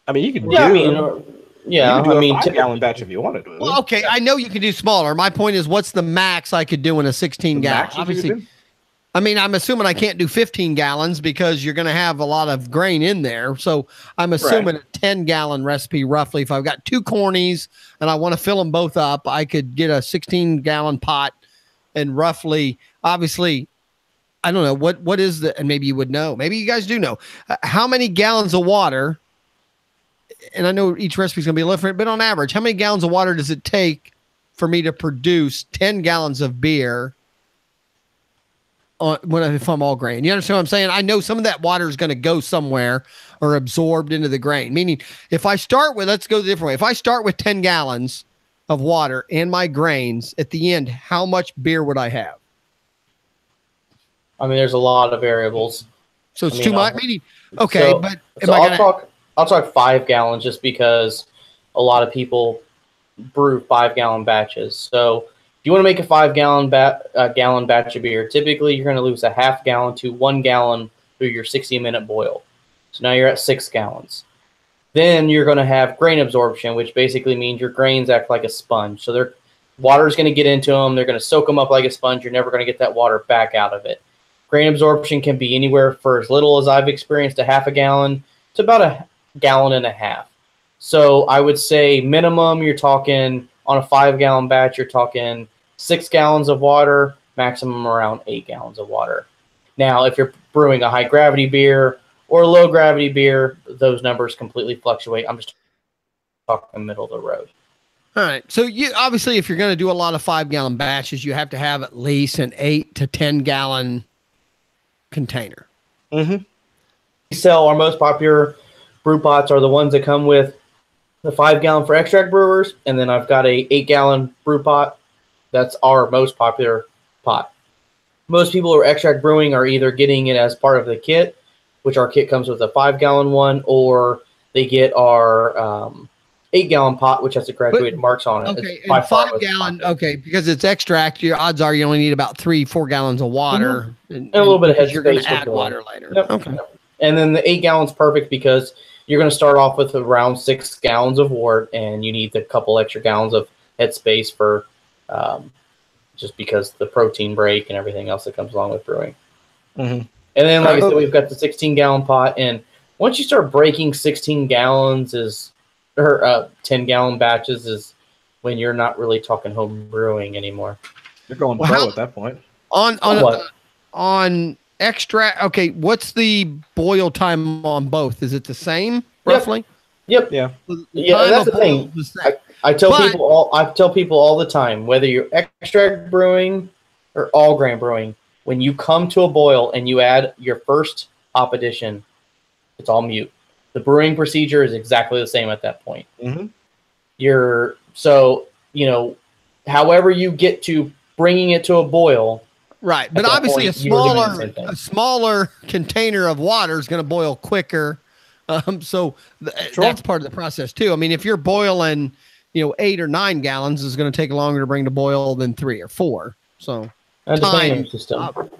I mean, you can do... Yeah, you can do a 5-gallon batch if you wanted to. Well, okay, I know you can do smaller. My point is, what's the max I could do in a 16-gallon? Obviously, I mean, I'm assuming I can't do 15 gallons because you're going to have a lot of grain in there. So I'm assuming a 10-gallon recipe roughly. If I've got 2 cornies and I want to fill them both up, I could get a 16-gallon pot and roughly, obviously, I don't know what is the, and maybe you would know, maybe you guys do know how many gallons of water. And I know each recipe is going to be different, but on average, how many gallons of water does it take for me to produce 10 gallons of beer if I'm all grain? You understand what I'm saying? I know some of that water is going to go somewhere or absorbed into the grain. Meaning, if I start with, let's go the different way. If I start with 10 gallons of water and my grains at the end, how much beer would I have? I mean, there's a lot of variables. So it's too much. Meaning, okay, so, but so I'll talk 5 gallons just because a lot of people brew 5-gallon batches. So if you want to make a 5-gallon gallon batch of beer, typically you're going to lose a half gallon to 1 gallon through your 60-minute boil. So now you're at 6 gallons. Then you're going to have grain absorption, which basically means your grains act like a sponge. So water is going to get into them. They're going to soak them up like a sponge. You're never going to get that water back out of it. Grain absorption can be anywhere for as little as I've experienced, a half a gallon, to about a gallon and a half. So I would say minimum, you're talking on a 5-gallon batch, you're talking 6 gallons of water, maximum around 8 gallons of water. Now, if you're brewing a high gravity beer or a low gravity beer, those numbers completely fluctuate. I'm just talking middle of the road. All right. So you obviously, if you're going to do a lot of 5-gallon batches, you have to have at least an 8 to 10-gallon container. Mm-hmm. We sell our most popular brew pots are the ones that come with the 5-gallon for extract brewers, and then I've got a 8-gallon brew pot. That's our most popular pot. Most people who are extract brewing are either getting it as part of the kit, which our kit comes with a 5-gallon one, or they get our 8-gallon pot, which has the graduated marks on it. Okay, and 5-gallon, okay, because it's extract, your odds are you only need about 3-4 gallons of water. Mm-hmm. And a little bit of head you're going to space add water later. Yep. Okay. Yep. And then the 8 gallon's perfect because you're going to start off with around 6 gallons of wort, and you need a couple extra gallons of head space for just because the protein break and everything else that comes along with brewing. Mm-hmm. And then, like I said, we've got the 16-gallon pot, and once you start breaking 16 gallons or 10-gallon batches is when you're not really talking home brewing anymore. You're going pro at that point. On extract, okay, what's the boil time on both? Is it the same roughly? Yep. Yeah. Yeah, that's the thing. I tell people all the time, whether you're extract brewing or all grain brewing, when you come to a boil and you add your first hop addition, it's all mute. The brewing procedure is exactly the same at that point. Mm-hmm. However you get to bringing it to a boil. Right, but obviously a smaller container of water is going to boil quicker. So that's part of the process too. I mean, if you're boiling, 8 or 9 gallons, is going to take longer to bring to boil than 3 or 4. So time system.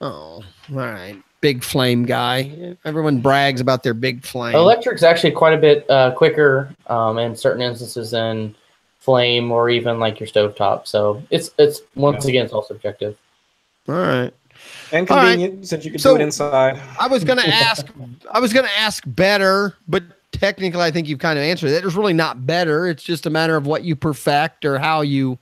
Oh, all right. Big flame guy. Everyone brags about their big flame. Electric's actually quite a bit quicker in certain instances than flame or even like your stovetop. So it's once again, it's all subjective. All right. And convenient since you can do it inside. I was going to ask better, but technically I think you've kind of answered it. It's really not better. It's just a matter of what you perfect or how you,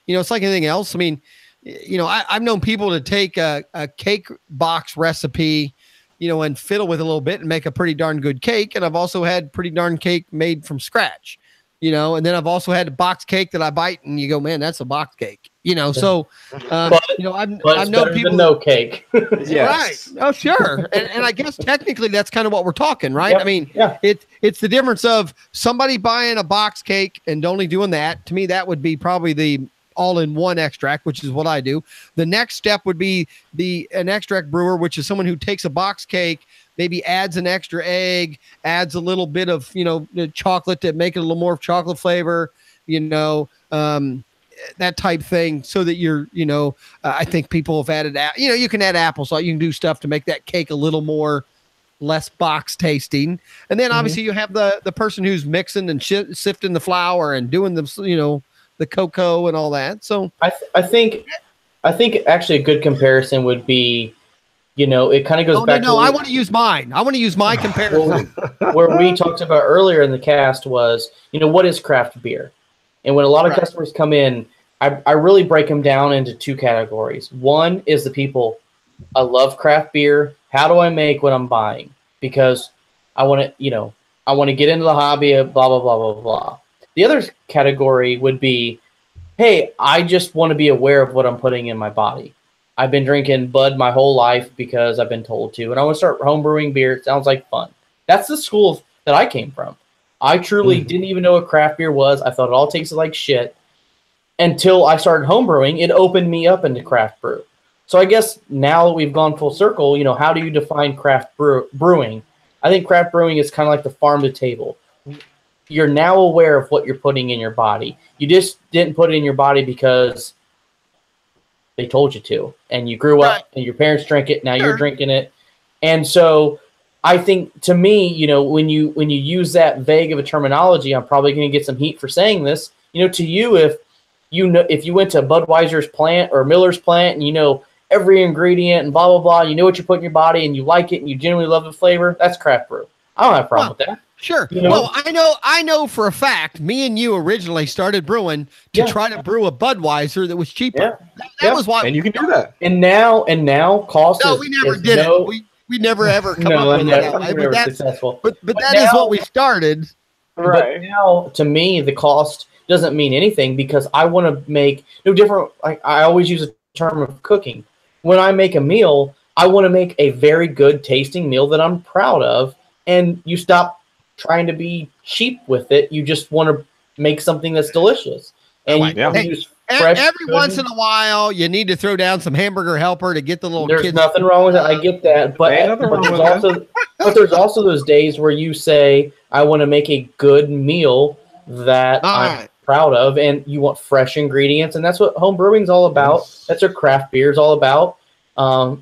it's like anything else. I mean, I've known people to take a cake box recipe, and fiddle with a little bit and make a pretty darn good cake. And I've also had pretty darn cake made from scratch, and then I've also had a box cake that I bite and you go, man, that's a box cake, so, I've known people no cake. Yes. Right. Oh, sure. And I guess technically that's kind of what we're talking, right? Yep. I mean, it's the difference of somebody buying a box cake and only doing that. To me, that would be probably the all-in-one extract, which is what I do. The next step would be an extract brewer, which is someone who takes a box cake, maybe adds an extra egg, adds a little bit of, chocolate to make it a little more chocolate flavor, that type thing, so that you're, I think people have added, you can add applesauce, you can do stuff to make that cake a little more less box tasting. And then obviously you have the person who's mixing and sifting the flour and doing the, the cocoa and all that. So I think I think actually a good comparison would be, it kind of goes back. No, I want to use mine. I want to use my comparison. Where we talked about earlier in the cast was, what is craft beer? And when a lot of customers come in, I really break them down into two categories. One is the people, I love craft beer. How do I make what I'm buying? Because I want to get into the hobby of blah, blah, blah, blah, blah. The other category would be, hey, I just want to be aware of what I'm putting in my body. I've been drinking Bud my whole life because I've been told to, and I want to start home brewing beer. It sounds like fun. That's the school that I came from. I truly didn't even know what craft beer was. I thought it all tasted like shit until I started home brewing. It opened me up into craft brew. So I guess now that we've gone full circle, how do you define craft brewing? I think craft brewing is kind of like the farm to table. You're now aware of what you're putting in your body. You just didn't put it in your body because they told you to, and you grew up and your parents drank it. Now you're drinking it. And so I think, to me, when you use that vague of a terminology, I'm probably going to get some heat for saying this. To you, if you went to Budweiser's plant or Miller's plant and every ingredient and blah blah blah, you know what you put in your body and you like it and you genuinely love the flavor, that's craft brew. I don't have a problem with that. Sure. Well, I know for a fact, me and you originally started brewing to try to brew a Budweiser that was cheaper. Yeah. That was why. And you can do that. And now cost. No, we never did it. We never ever come up with that. But that's successful. But that is what we started. Right. But now, to me, the cost doesn't mean anything because I want to make no different. I always use a term of cooking. When I make a meal, I want to make a very good tasting meal that I'm proud of. And you stop trying to be cheap with it. You just want to make something that's delicious. And use fresh every once in a while, you need to throw down some hamburger helper to get the little There's kids. nothing wrong with it. I get that. But there's also those days where you say, I want to make a good meal that I'm proud of, and you want fresh ingredients. And that's what home brewing is all about. That's what craft beer is all about.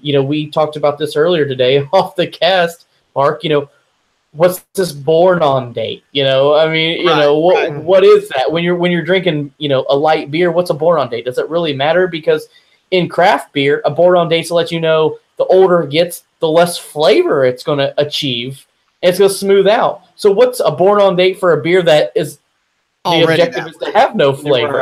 We talked about this earlier today off the cast, Mark. What's this born on date? What is that? When you're drinking, a light beer, what's a born on date? Does it really matter? Because in craft beer, a born on date to let you know the older it gets, the less flavor it's going to achieve. And it's going to smooth out. So what's a born on date for a beer that is the objective is to have no flavor?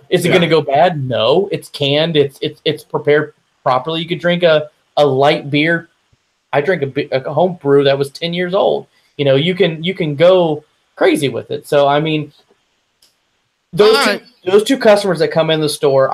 Is it going to go bad? No, it's canned. It's prepared properly. You could drink a light beer. I drank a home brew that was 10 years old. You can go crazy with it. So I mean, those two customers that come in the store,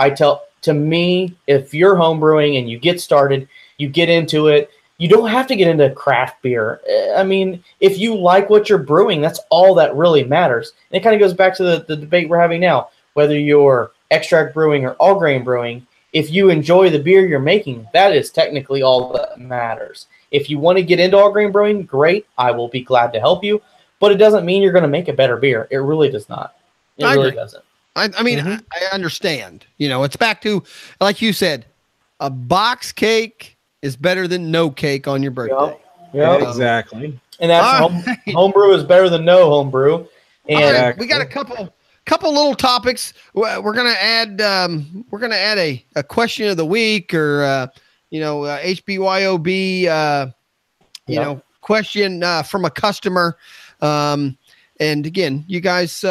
to me, if you're home brewing and you get started, you get into it. You don't have to get into craft beer. I mean, if you like what you're brewing, that's all that really matters. And it kind of goes back to the debate we're having now, whether you're extract brewing or all grain brewing. If you enjoy the beer you're making, that is technically all that matters. If you want to get into all grain brewing, great. I will be glad to help you. But it doesn't mean you're going to make a better beer. It really does not. It really doesn't. I mean, I understand. It's back to, like you said, a box cake is better than no cake on your birthday. Yeah, exactly. And that's homebrew is better than no homebrew. And we got a couple little topics. We're gonna add a question of the week or HBYOB question from a customer. And again, you guys,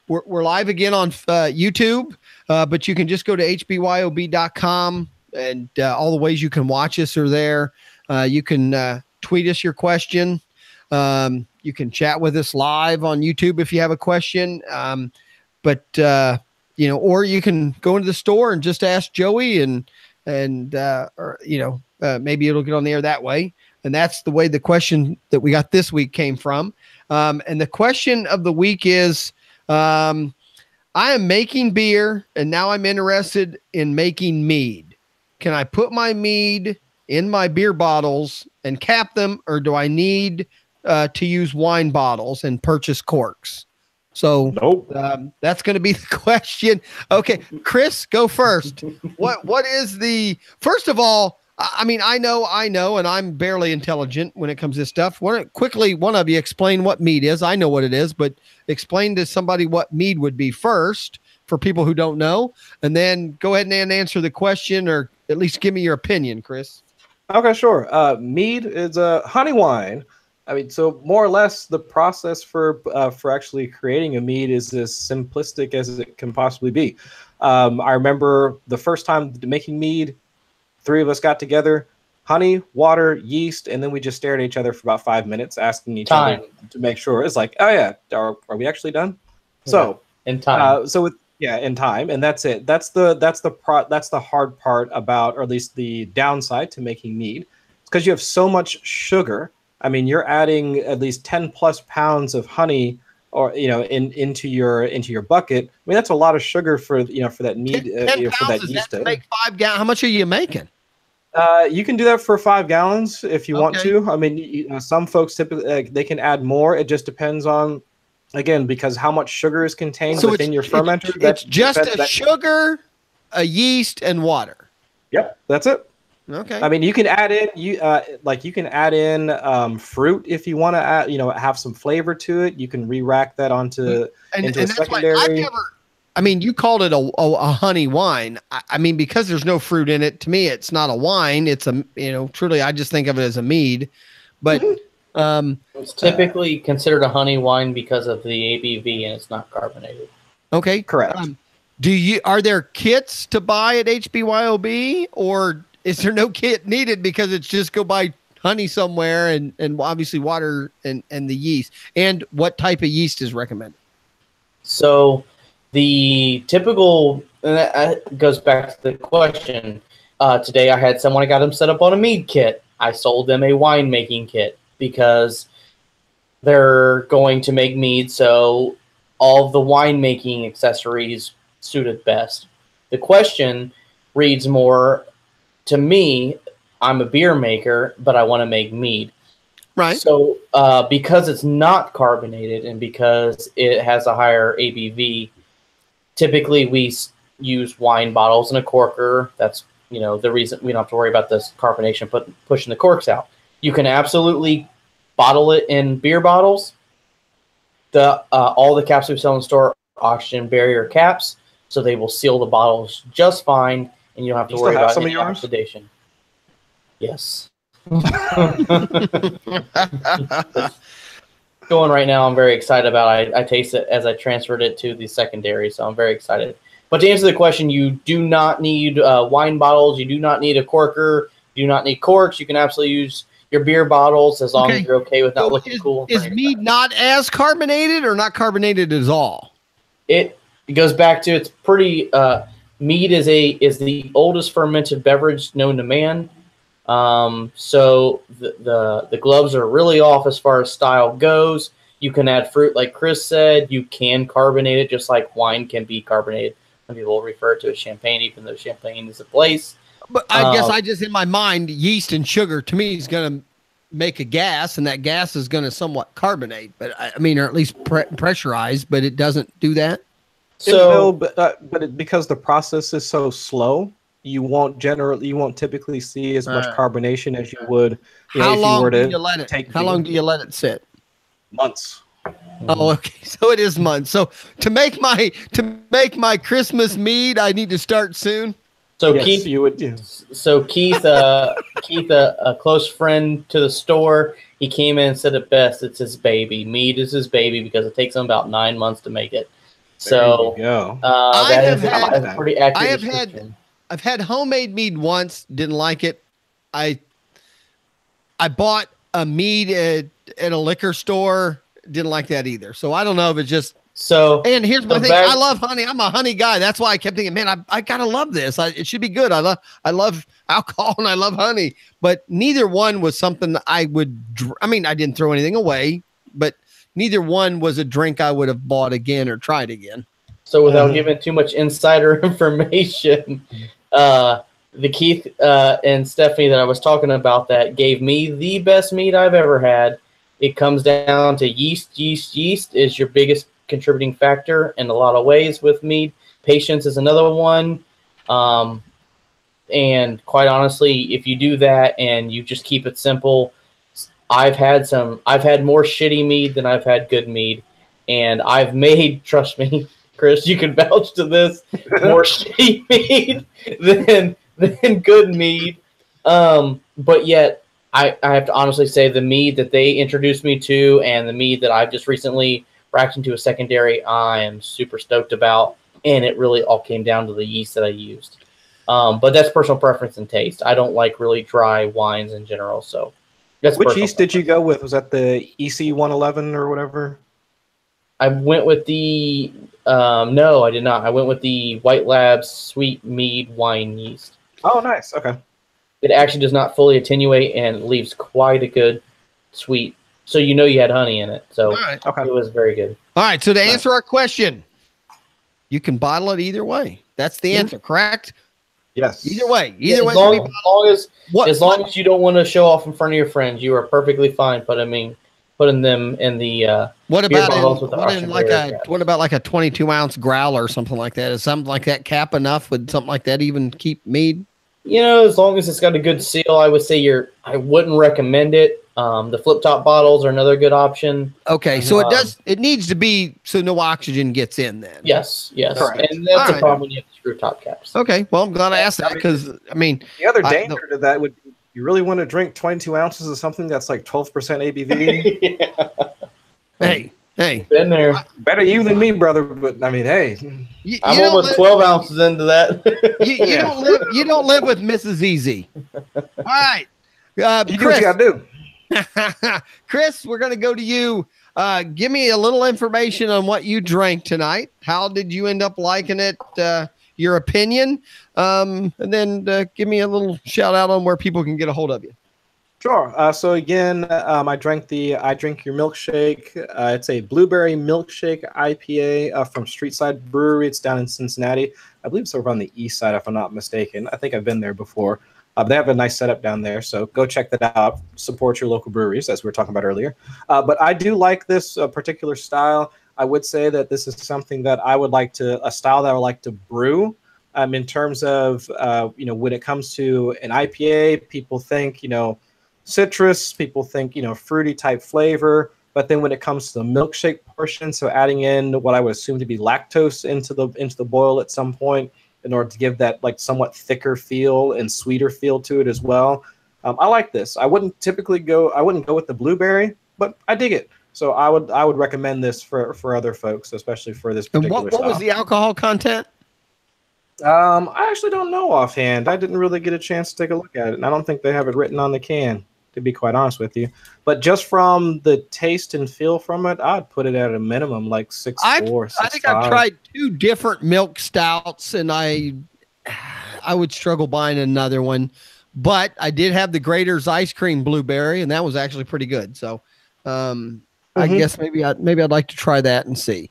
we're live again on YouTube, but you can just go to HBYOB.com. And all the ways you can watch us are there. You can tweet us your question. You can chat with us live on YouTube if you have a question. Or you can go into the store and just ask Joey and maybe it'll get on the air that way. And that's the way the question that we got this week came from. And the question of the week is, I am making beer and now I'm interested in making mead. Can I put my mead in my beer bottles and cap them, or do I need to use wine bottles and purchase corks? So nope. That's going to be the question. Okay, Chris, go first. What is first of all, I mean, I know, and I'm barely intelligent when it comes to this stuff. Quickly, one of you explain what mead is. I know what it is, but explain to somebody what mead would be first for people who don't know, and then go ahead and answer the question, or at least give me your opinion, Chris. Okay, sure. Mead is a honey wine. I mean, so more or less, the process for actually creating a mead is as simplistic as it can possibly be. I remember the first time making mead, 3 of us got together, honey, water, yeast, and then we just stared at each other for about 5 minutes, asking each other to make sure. It's like, oh yeah, are we actually done? Yeah. So in time. In time, and that's it. That's the hard part about, or at least the downside to making mead, because you have so much sugar. I mean, you're adding at least 10 plus pounds of honey, or into your bucket. I mean, that's a lot of sugar for that mead. 10 for that pounds, yeast to make 5 gallons. How much are you making? You can do that for 5 gallons if you want to. I mean, some folks typically they can add more. It just depends on, again, because how much sugar is contained within your fermenter. It's just sugar, a yeast, and water. Yep, that's it. Okay. I mean, you can add in fruit if you want to add, have some flavor to it. You can re-rack that into a secondary. I mean, you called it a honey wine. I mean, because there's no fruit in it, to me, it's not a wine. It's truly, I just think of it as a mead. But it's typically considered a honey wine because of the ABV, and it's not carbonated. Okay, correct. Are there kits to buy at HBYOB, or is there no kit needed because it's just go buy honey somewhere and obviously water and the yeast? And what type of yeast is recommended? So the typical, and that goes back to the question. Today I had someone, I got them set up on a mead kit. I sold them a winemaking kit because they're going to make mead, so all of the winemaking accessories suited best. The question reads more, to me, I'm a beer maker, but I want to make mead. Right. So because it's not carbonated and because it has a higher ABV, typically we use wine bottles and a corker. That's the reason we don't have to worry about this carbonation pushing the corks out. You can absolutely bottle it in beer bottles. All the caps we sell in the store are oxygen barrier caps, so they will seal the bottles just fine, and you don't have to worry about any oxidation. Yes. Going right now, I'm very excited about it. I taste it as I transferred it to the secondary, so I'm very excited. But to answer the question, you do not need wine bottles. You do not need a corker. You do not need corks. You can absolutely use your beer bottles as long as you're okay with not looking cool. Is mead not as carbonated or not carbonated at all? It goes back to, it's pretty mead is the oldest fermented beverage known to man. So the gloves are really off as far as style goes. You can add fruit, like Chris said. You can carbonate it just like wine can be carbonated. Some people refer to it as champagne, even though champagne is a place. But I guess I just, in my mind, yeast and sugar to me is going to make a gas, and that gas is going to somewhat carbonate. But I mean, or at least pressurize, but it doesn't do that. So, because the process is so slow, you won't typically see as much carbonation as you would. How long do you let it sit? Months. Oh, okay. So it is months. So to make my Christmas mead, I need to start soon. So yes, Keith, you would do. So Keith, a close friend to the store, he came in and said it best. It's his baby. Mead is his baby because it takes him about 9 months to make it. So there you go. That is pretty accurate. I've had homemade mead once. Didn't like it. I bought a mead at a liquor store. Didn't like that either. So I don't know if it's just. So, and here's my thing. I love honey. I'm a honey guy. That's why I kept thinking, man, I gotta love this. It should be good. I love alcohol and I love honey, but neither one was something that I would. I mean, I didn't throw anything away, but neither one was a drink I would have bought again or tried again. So without giving too much insider information, the Keith and Stephanie that I was talking about that gave me the best mead I've ever had. It comes down to yeast. Yeast is your biggest contributing factor in a lot of ways with mead. Patience is another one. And quite honestly, if you do that and you just keep it simple, I've had more shitty mead than I've had good mead. And I've made, trust me, Chris, you can vouch to this, more shitty mead than good mead. But yet, I have to honestly say the mead that they introduced me to and the mead that I've just recently racked into a secondary, I am super stoked about. And it really all came down to the yeast that I used. But that's personal preference and taste. I don't like really dry wines in general. So that's which yeast did you go with? Was that the EC 111 or whatever? I went with the no, I did not. I went with the White Labs sweet mead wine yeast. Oh, nice. Okay. It actually does not fully attenuate and leaves quite a good sweet. So you know you had honey in it. So okay. It was very good. All right. So to answer our question, you can bottle it either way. That's the answer, correct? Yes. Either way. As long as you don't want to show off in front of your friends, you are perfectly fine putting them in the what about like a 22-ounce growler or something like that? Is something like that cap enough? Would something like that even keep mead? As long as it's got a good seal, I would say I wouldn't recommend it. The flip top bottles are another good option. Okay, so it needs to be so no oxygen gets in then. Yes. Correct. And that's a problem when you have the screw top caps. Okay, well, I'm glad I asked that because, the other danger to that would be you really want to drink 22 ounces of something that's like 12% ABV. Yeah. Hey. Been there. Better you than me, brother, but hey. I'm almost 12 ounces into that. you don't live with Mrs. Easy. All right. You do what you got to do. Chris, we're going to go to you. Give me a little information on what you drank tonight. How did you end up liking it? Your opinion, and then give me a little shout out on where people can get a hold of you. Sure. So again, I drank I Drink Your Milkshake. It's a blueberry milkshake IPA from Streetside Brewery. It's down in Cincinnati. I believe it's over on the east side, if I'm not mistaken. I think I've been there before. They have a nice setup down there, so go check that out. Support your local breweries, as we were talking about earlier. But I do like this particular style. I would say that this is something that I would like a style that I would like to brew. In terms of, when it comes to an IPA, people think, citrus, people think, fruity type flavor. But then when it comes to the milkshake portion, so adding in what I would assume to be lactose into the boil at some point in order to give that like somewhat thicker feel and sweeter feel to it as well. I like this. I wouldn't go with the blueberry, but I dig it. So I would recommend this for other folks, especially for this particular style. What was the alcohol content? I actually don't know offhand. I didn't really get a chance to take a look at it, and I don't think they have it written on the can, to be quite honest with you. But just from the taste and feel from it, I'd put it at a minimum like 6.4, 6.5. I think I've tried 2 different milk stouts, and I would struggle buying another one. But I did have the Grater's Ice Cream Blueberry, and that was actually pretty good. So I guess maybe I'd like to try that and see.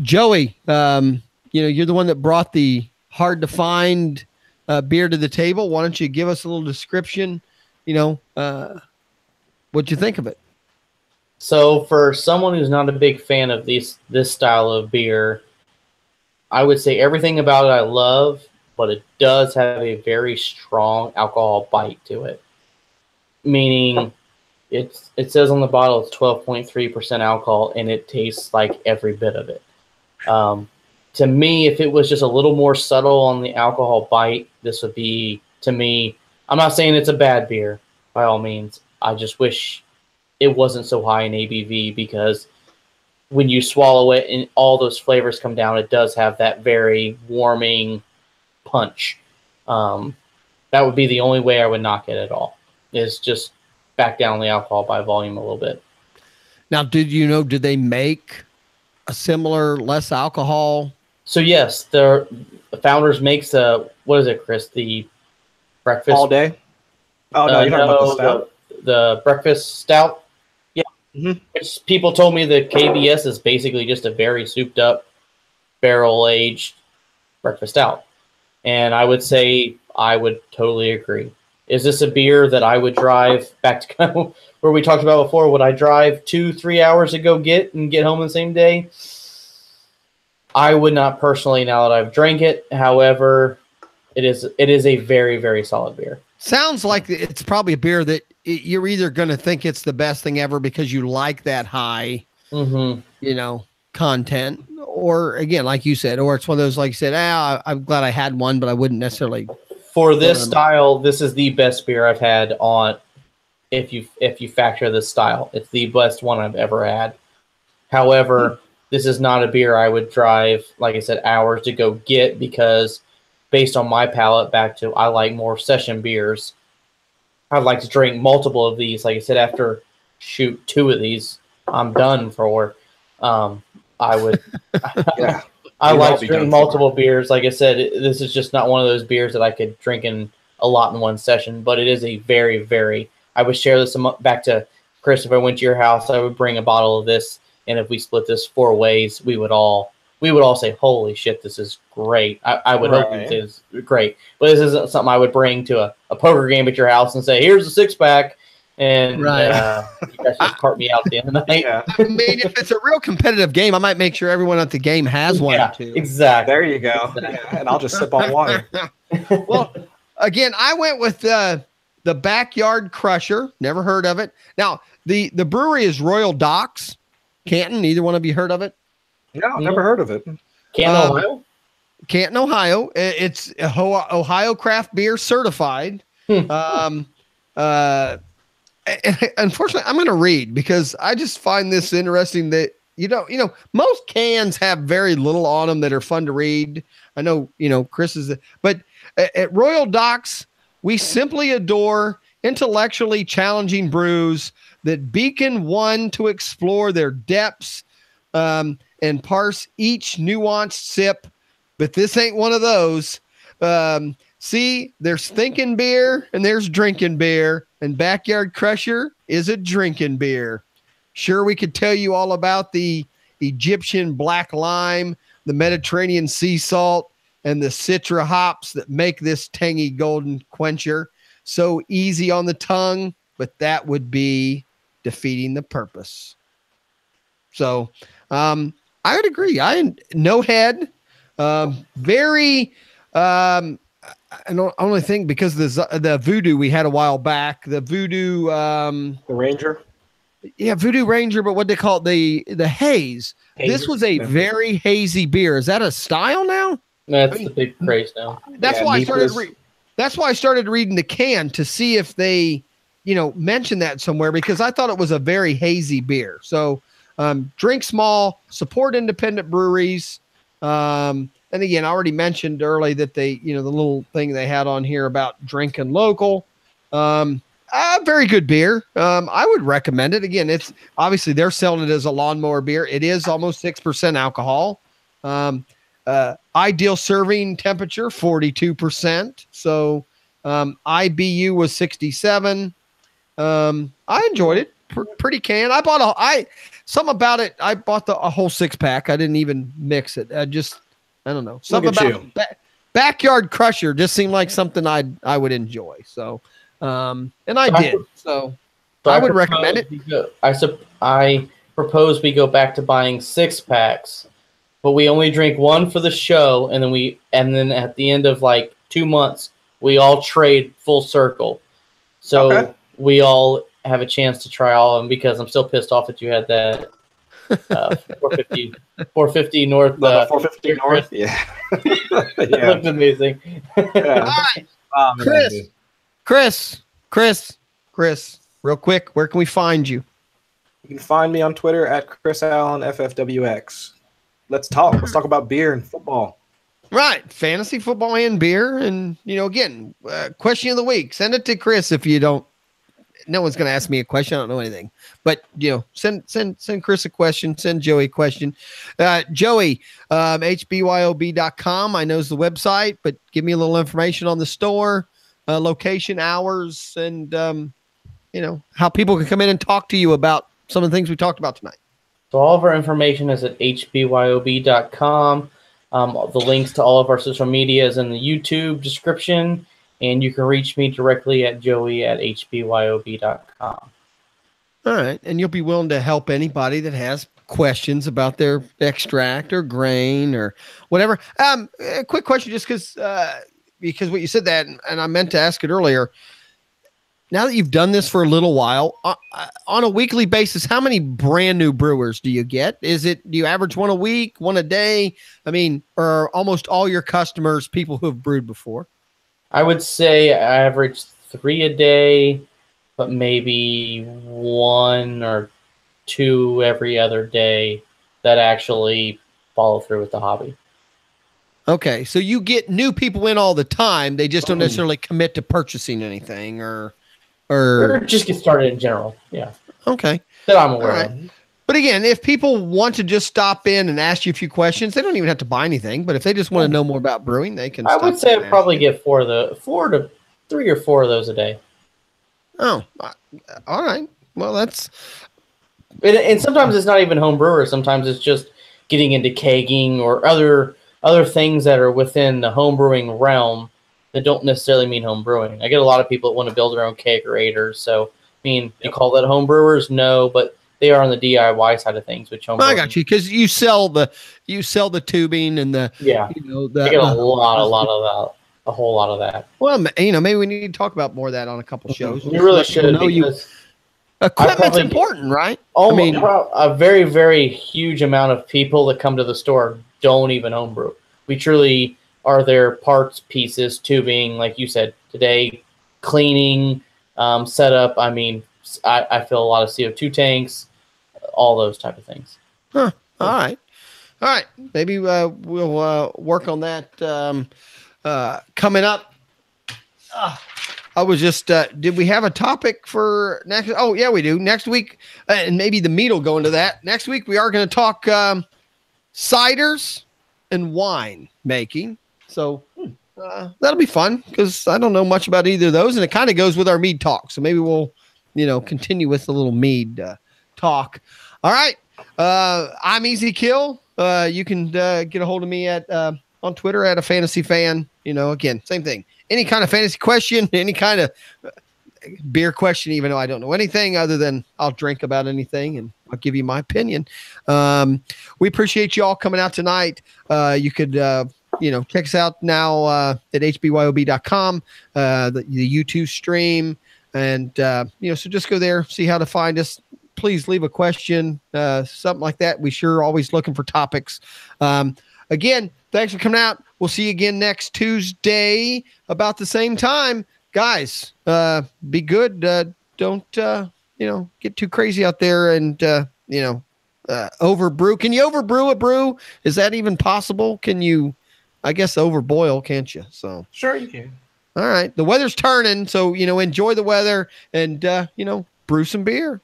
Joey, you're the one that brought the hard to find beer to the table. Why don't you give us a little description, what you think of it? So for someone who's not a big fan of this style of beer, I would say everything about it I love, but it does have a very strong alcohol bite to it. Meaning it says on the bottle it's 12.3% alcohol, and it tastes like every bit of it. To me, if it was just a little more subtle on the alcohol bite, this would be, to me, I'm not saying it's a bad beer, by all means. I just wish it wasn't so high in ABV, because when you swallow it and all those flavors come down, it does have that very warming punch. That would be the only way I would knock it at all, is just back down the alcohol by volume a little bit. Now, did they make a similar, less alcohol? So yes, the Founders makes what is it, Chris? The breakfast all day? Oh no, you're talking about the stout. The breakfast stout. Yeah. Mm-hmm. Which people told me the KBS is basically just a very souped up, barrel aged breakfast stout, and I would say I would totally agree. Is this a beer that I would drive back to kind of where we talked about before? Would I drive 2-3 hours to go get home the same day? I would not personally, now that I've drank it. However, it is a very, very solid beer. Sounds like it's probably a beer that you're either going to think it's the best thing ever because you like that high, content, or again, like you said, or it's one of those, like you said, I'm glad I had one, but I wouldn't necessarily. For this style, this is the best beer I've had on. If you factor this style, it's the best one I've ever had. However, this is not a beer I would drive, like I said, hours to go get, because based on my palate, I like more session beers. I'd like to drink multiple of these. Like I said, after two of these, I'm done for. I would. Yeah. I like to drink multiple beers. Like I said, this is just not one of those beers that I could drink in a lot in one session, but it is a very, very, I would share this back to Chris. If I went to your house, I would bring a bottle of this. And if we split this 4 ways, we would all say, holy shit, this is great. I would hope it is great. But this isn't something I would bring to a poker game at your house and say, here's a 6-pack. And you guys just cart me out at the end of the night. Yeah. I mean, if it's a real competitive game, I might make sure everyone at the game has one or two. Exactly. There you go. Yeah, and I'll just sip on water. Well, again, I went with the Backyard Crusher. Never heard of it. Now, the brewery is Royal Docks, Canton. Either one of you heard of it? No, never heard of it. Canton, Ohio? Canton, Ohio. It's Ohio craft beer certified. Unfortunately, I'm going to read because I just find this interesting that, most cans have very little on them that are fun to read. I know, Chris but at Royal Docks, we simply adore intellectually challenging brews that beacon one to explore their depths and parse each nuanced sip. But this ain't one of those. See, there's thinking beer and there's drinking beer, and Backyard Crusher is a drinking beer. Sure, we could tell you all about the Egyptian black lime, the Mediterranean sea salt, and the citra hops that make this tangy golden quencher so easy on the tongue, but that would be defeating the purpose. So I would agree. No head, very I only think because the Voodoo we had a while back, the Voodoo, the Ranger. Yeah, Voodoo Ranger, but what they call it, the haze. This was a very hazy beer. Is that a style now? That's the big craze now. That's why I started. That's why I started reading the can to see if they, mention that somewhere, because I thought it was a very hazy beer. So, drink small, support independent breweries. And again, I already mentioned early that they, the little thing they had on here about drinking local. Very good beer. I would recommend it. Again, it's obviously they're selling it as a lawnmower beer. It is almost 6% alcohol. Ideal serving temperature, 42%. So IBU was 67. I enjoyed it. Pretty can. I bought something about it. I bought a whole 6-pack. I didn't even mix it. I don't know. Something about Backyard Crusher just seemed like something I would enjoy. So, and I did. So I would recommend it. I propose we go back to buying 6-packs, but we only drink one for the show, and then at the end of like 2 months, we all trade full circle. So we all have a chance to try all of them, because I'm still pissed off that you had that 450 North. 450 North. Yeah. It looked amazing. Yeah. All right. Chris, real quick, where can we find you? You can find me on Twitter at Chris Allen FFWX. Let's talk. Let's talk about beer and football. Right. Fantasy football and beer. And, again, question of the week. Send it to Chris if you don't. No one's going to ask me a question. I don't know anything. But, send Chris a question. Send Joey a question. Joey, HBYOB.com. I know is the website, but give me a little information on the store, location, hours, and, how people can come in and talk to you about some of the things we talked about tonight. So all of our information is at HBYOB.com. The links to all of our social media is in the YouTube description. And you can reach me directly at joey@hbyob.com. All right. And you'll be willing to help anybody that has questions about their extract or grain or whatever. A quick question, just because what you said that, and I meant to ask it earlier. now that you've done this for a little while, on a weekly basis, how many brand new brewers do you get? Do you average one a week, one a day? I mean, are almost all your customers people who have brewed before? I would say I average 3 a day, but maybe 1 or 2 every other day that actually follow through with the hobby. Okay, so you get new people in all the time. They just don't necessarily commit to purchasing anything or just get started in general. Yeah. Okay. That I'm aware of. But again, if people want to just stop in and ask you a few questions, they don't even have to buy anything. But if they just want to know more about brewing, they can. I would say I'd probably get 3 or 4 of those a day. Oh, all right. Well, that's. And sometimes it's not even home brewers. Sometimes it's just getting into kegging or other things that are within the home brewing realm that don't necessarily mean home brewing. I get a lot of people that want to build their own kegerators. So, I mean, you call that home brewers? No, but they are on the DIY side of things, which home brewing. I got you, because you sell the tubing and the I get a whole lot of that. Well, maybe we need to talk about more of that on a couple shows. You really should. Equipment's important, right? A very, very huge amount of people that come to the store don't even homebrew. We truly are their parts, pieces, tubing, like you said today, cleaning, setup. I mean, I fill a lot of CO2 tanks, all those type of things. Huh. All right. Maybe we'll work on that coming up. I was just, did we have a topic for next? Oh, yeah, we do. Next week, and maybe the meat will go into that. Next week, we are going to talk ciders and wine making. So that'll be fun, because I don't know much about either of those, and it kind of goes with our mead talk. So maybe we'll, continue with the little mead talk. All right. I'm Easy Kill. You can get a hold of me at on Twitter at A Fantasy Fan. Again, same thing. Any kind of fantasy question, any kind of beer question, even though I don't know anything other than I'll drink about anything and I'll give you my opinion. We appreciate you all coming out tonight. You could, check us out now at HBYOB.com, the YouTube stream. And, so just go there, see how to find us. Please leave a question, something like that. We sure are always looking for topics. Again, thanks for coming out. We'll see you again next Tuesday about the same time. Guys, be good. Don't, get too crazy out there and, overbrew. Can you overbrew a brew? Is that even possible? Can you, I guess, overboil, can't you? So sure you can. All right. The weather's turning, so, enjoy the weather and, brew some beer.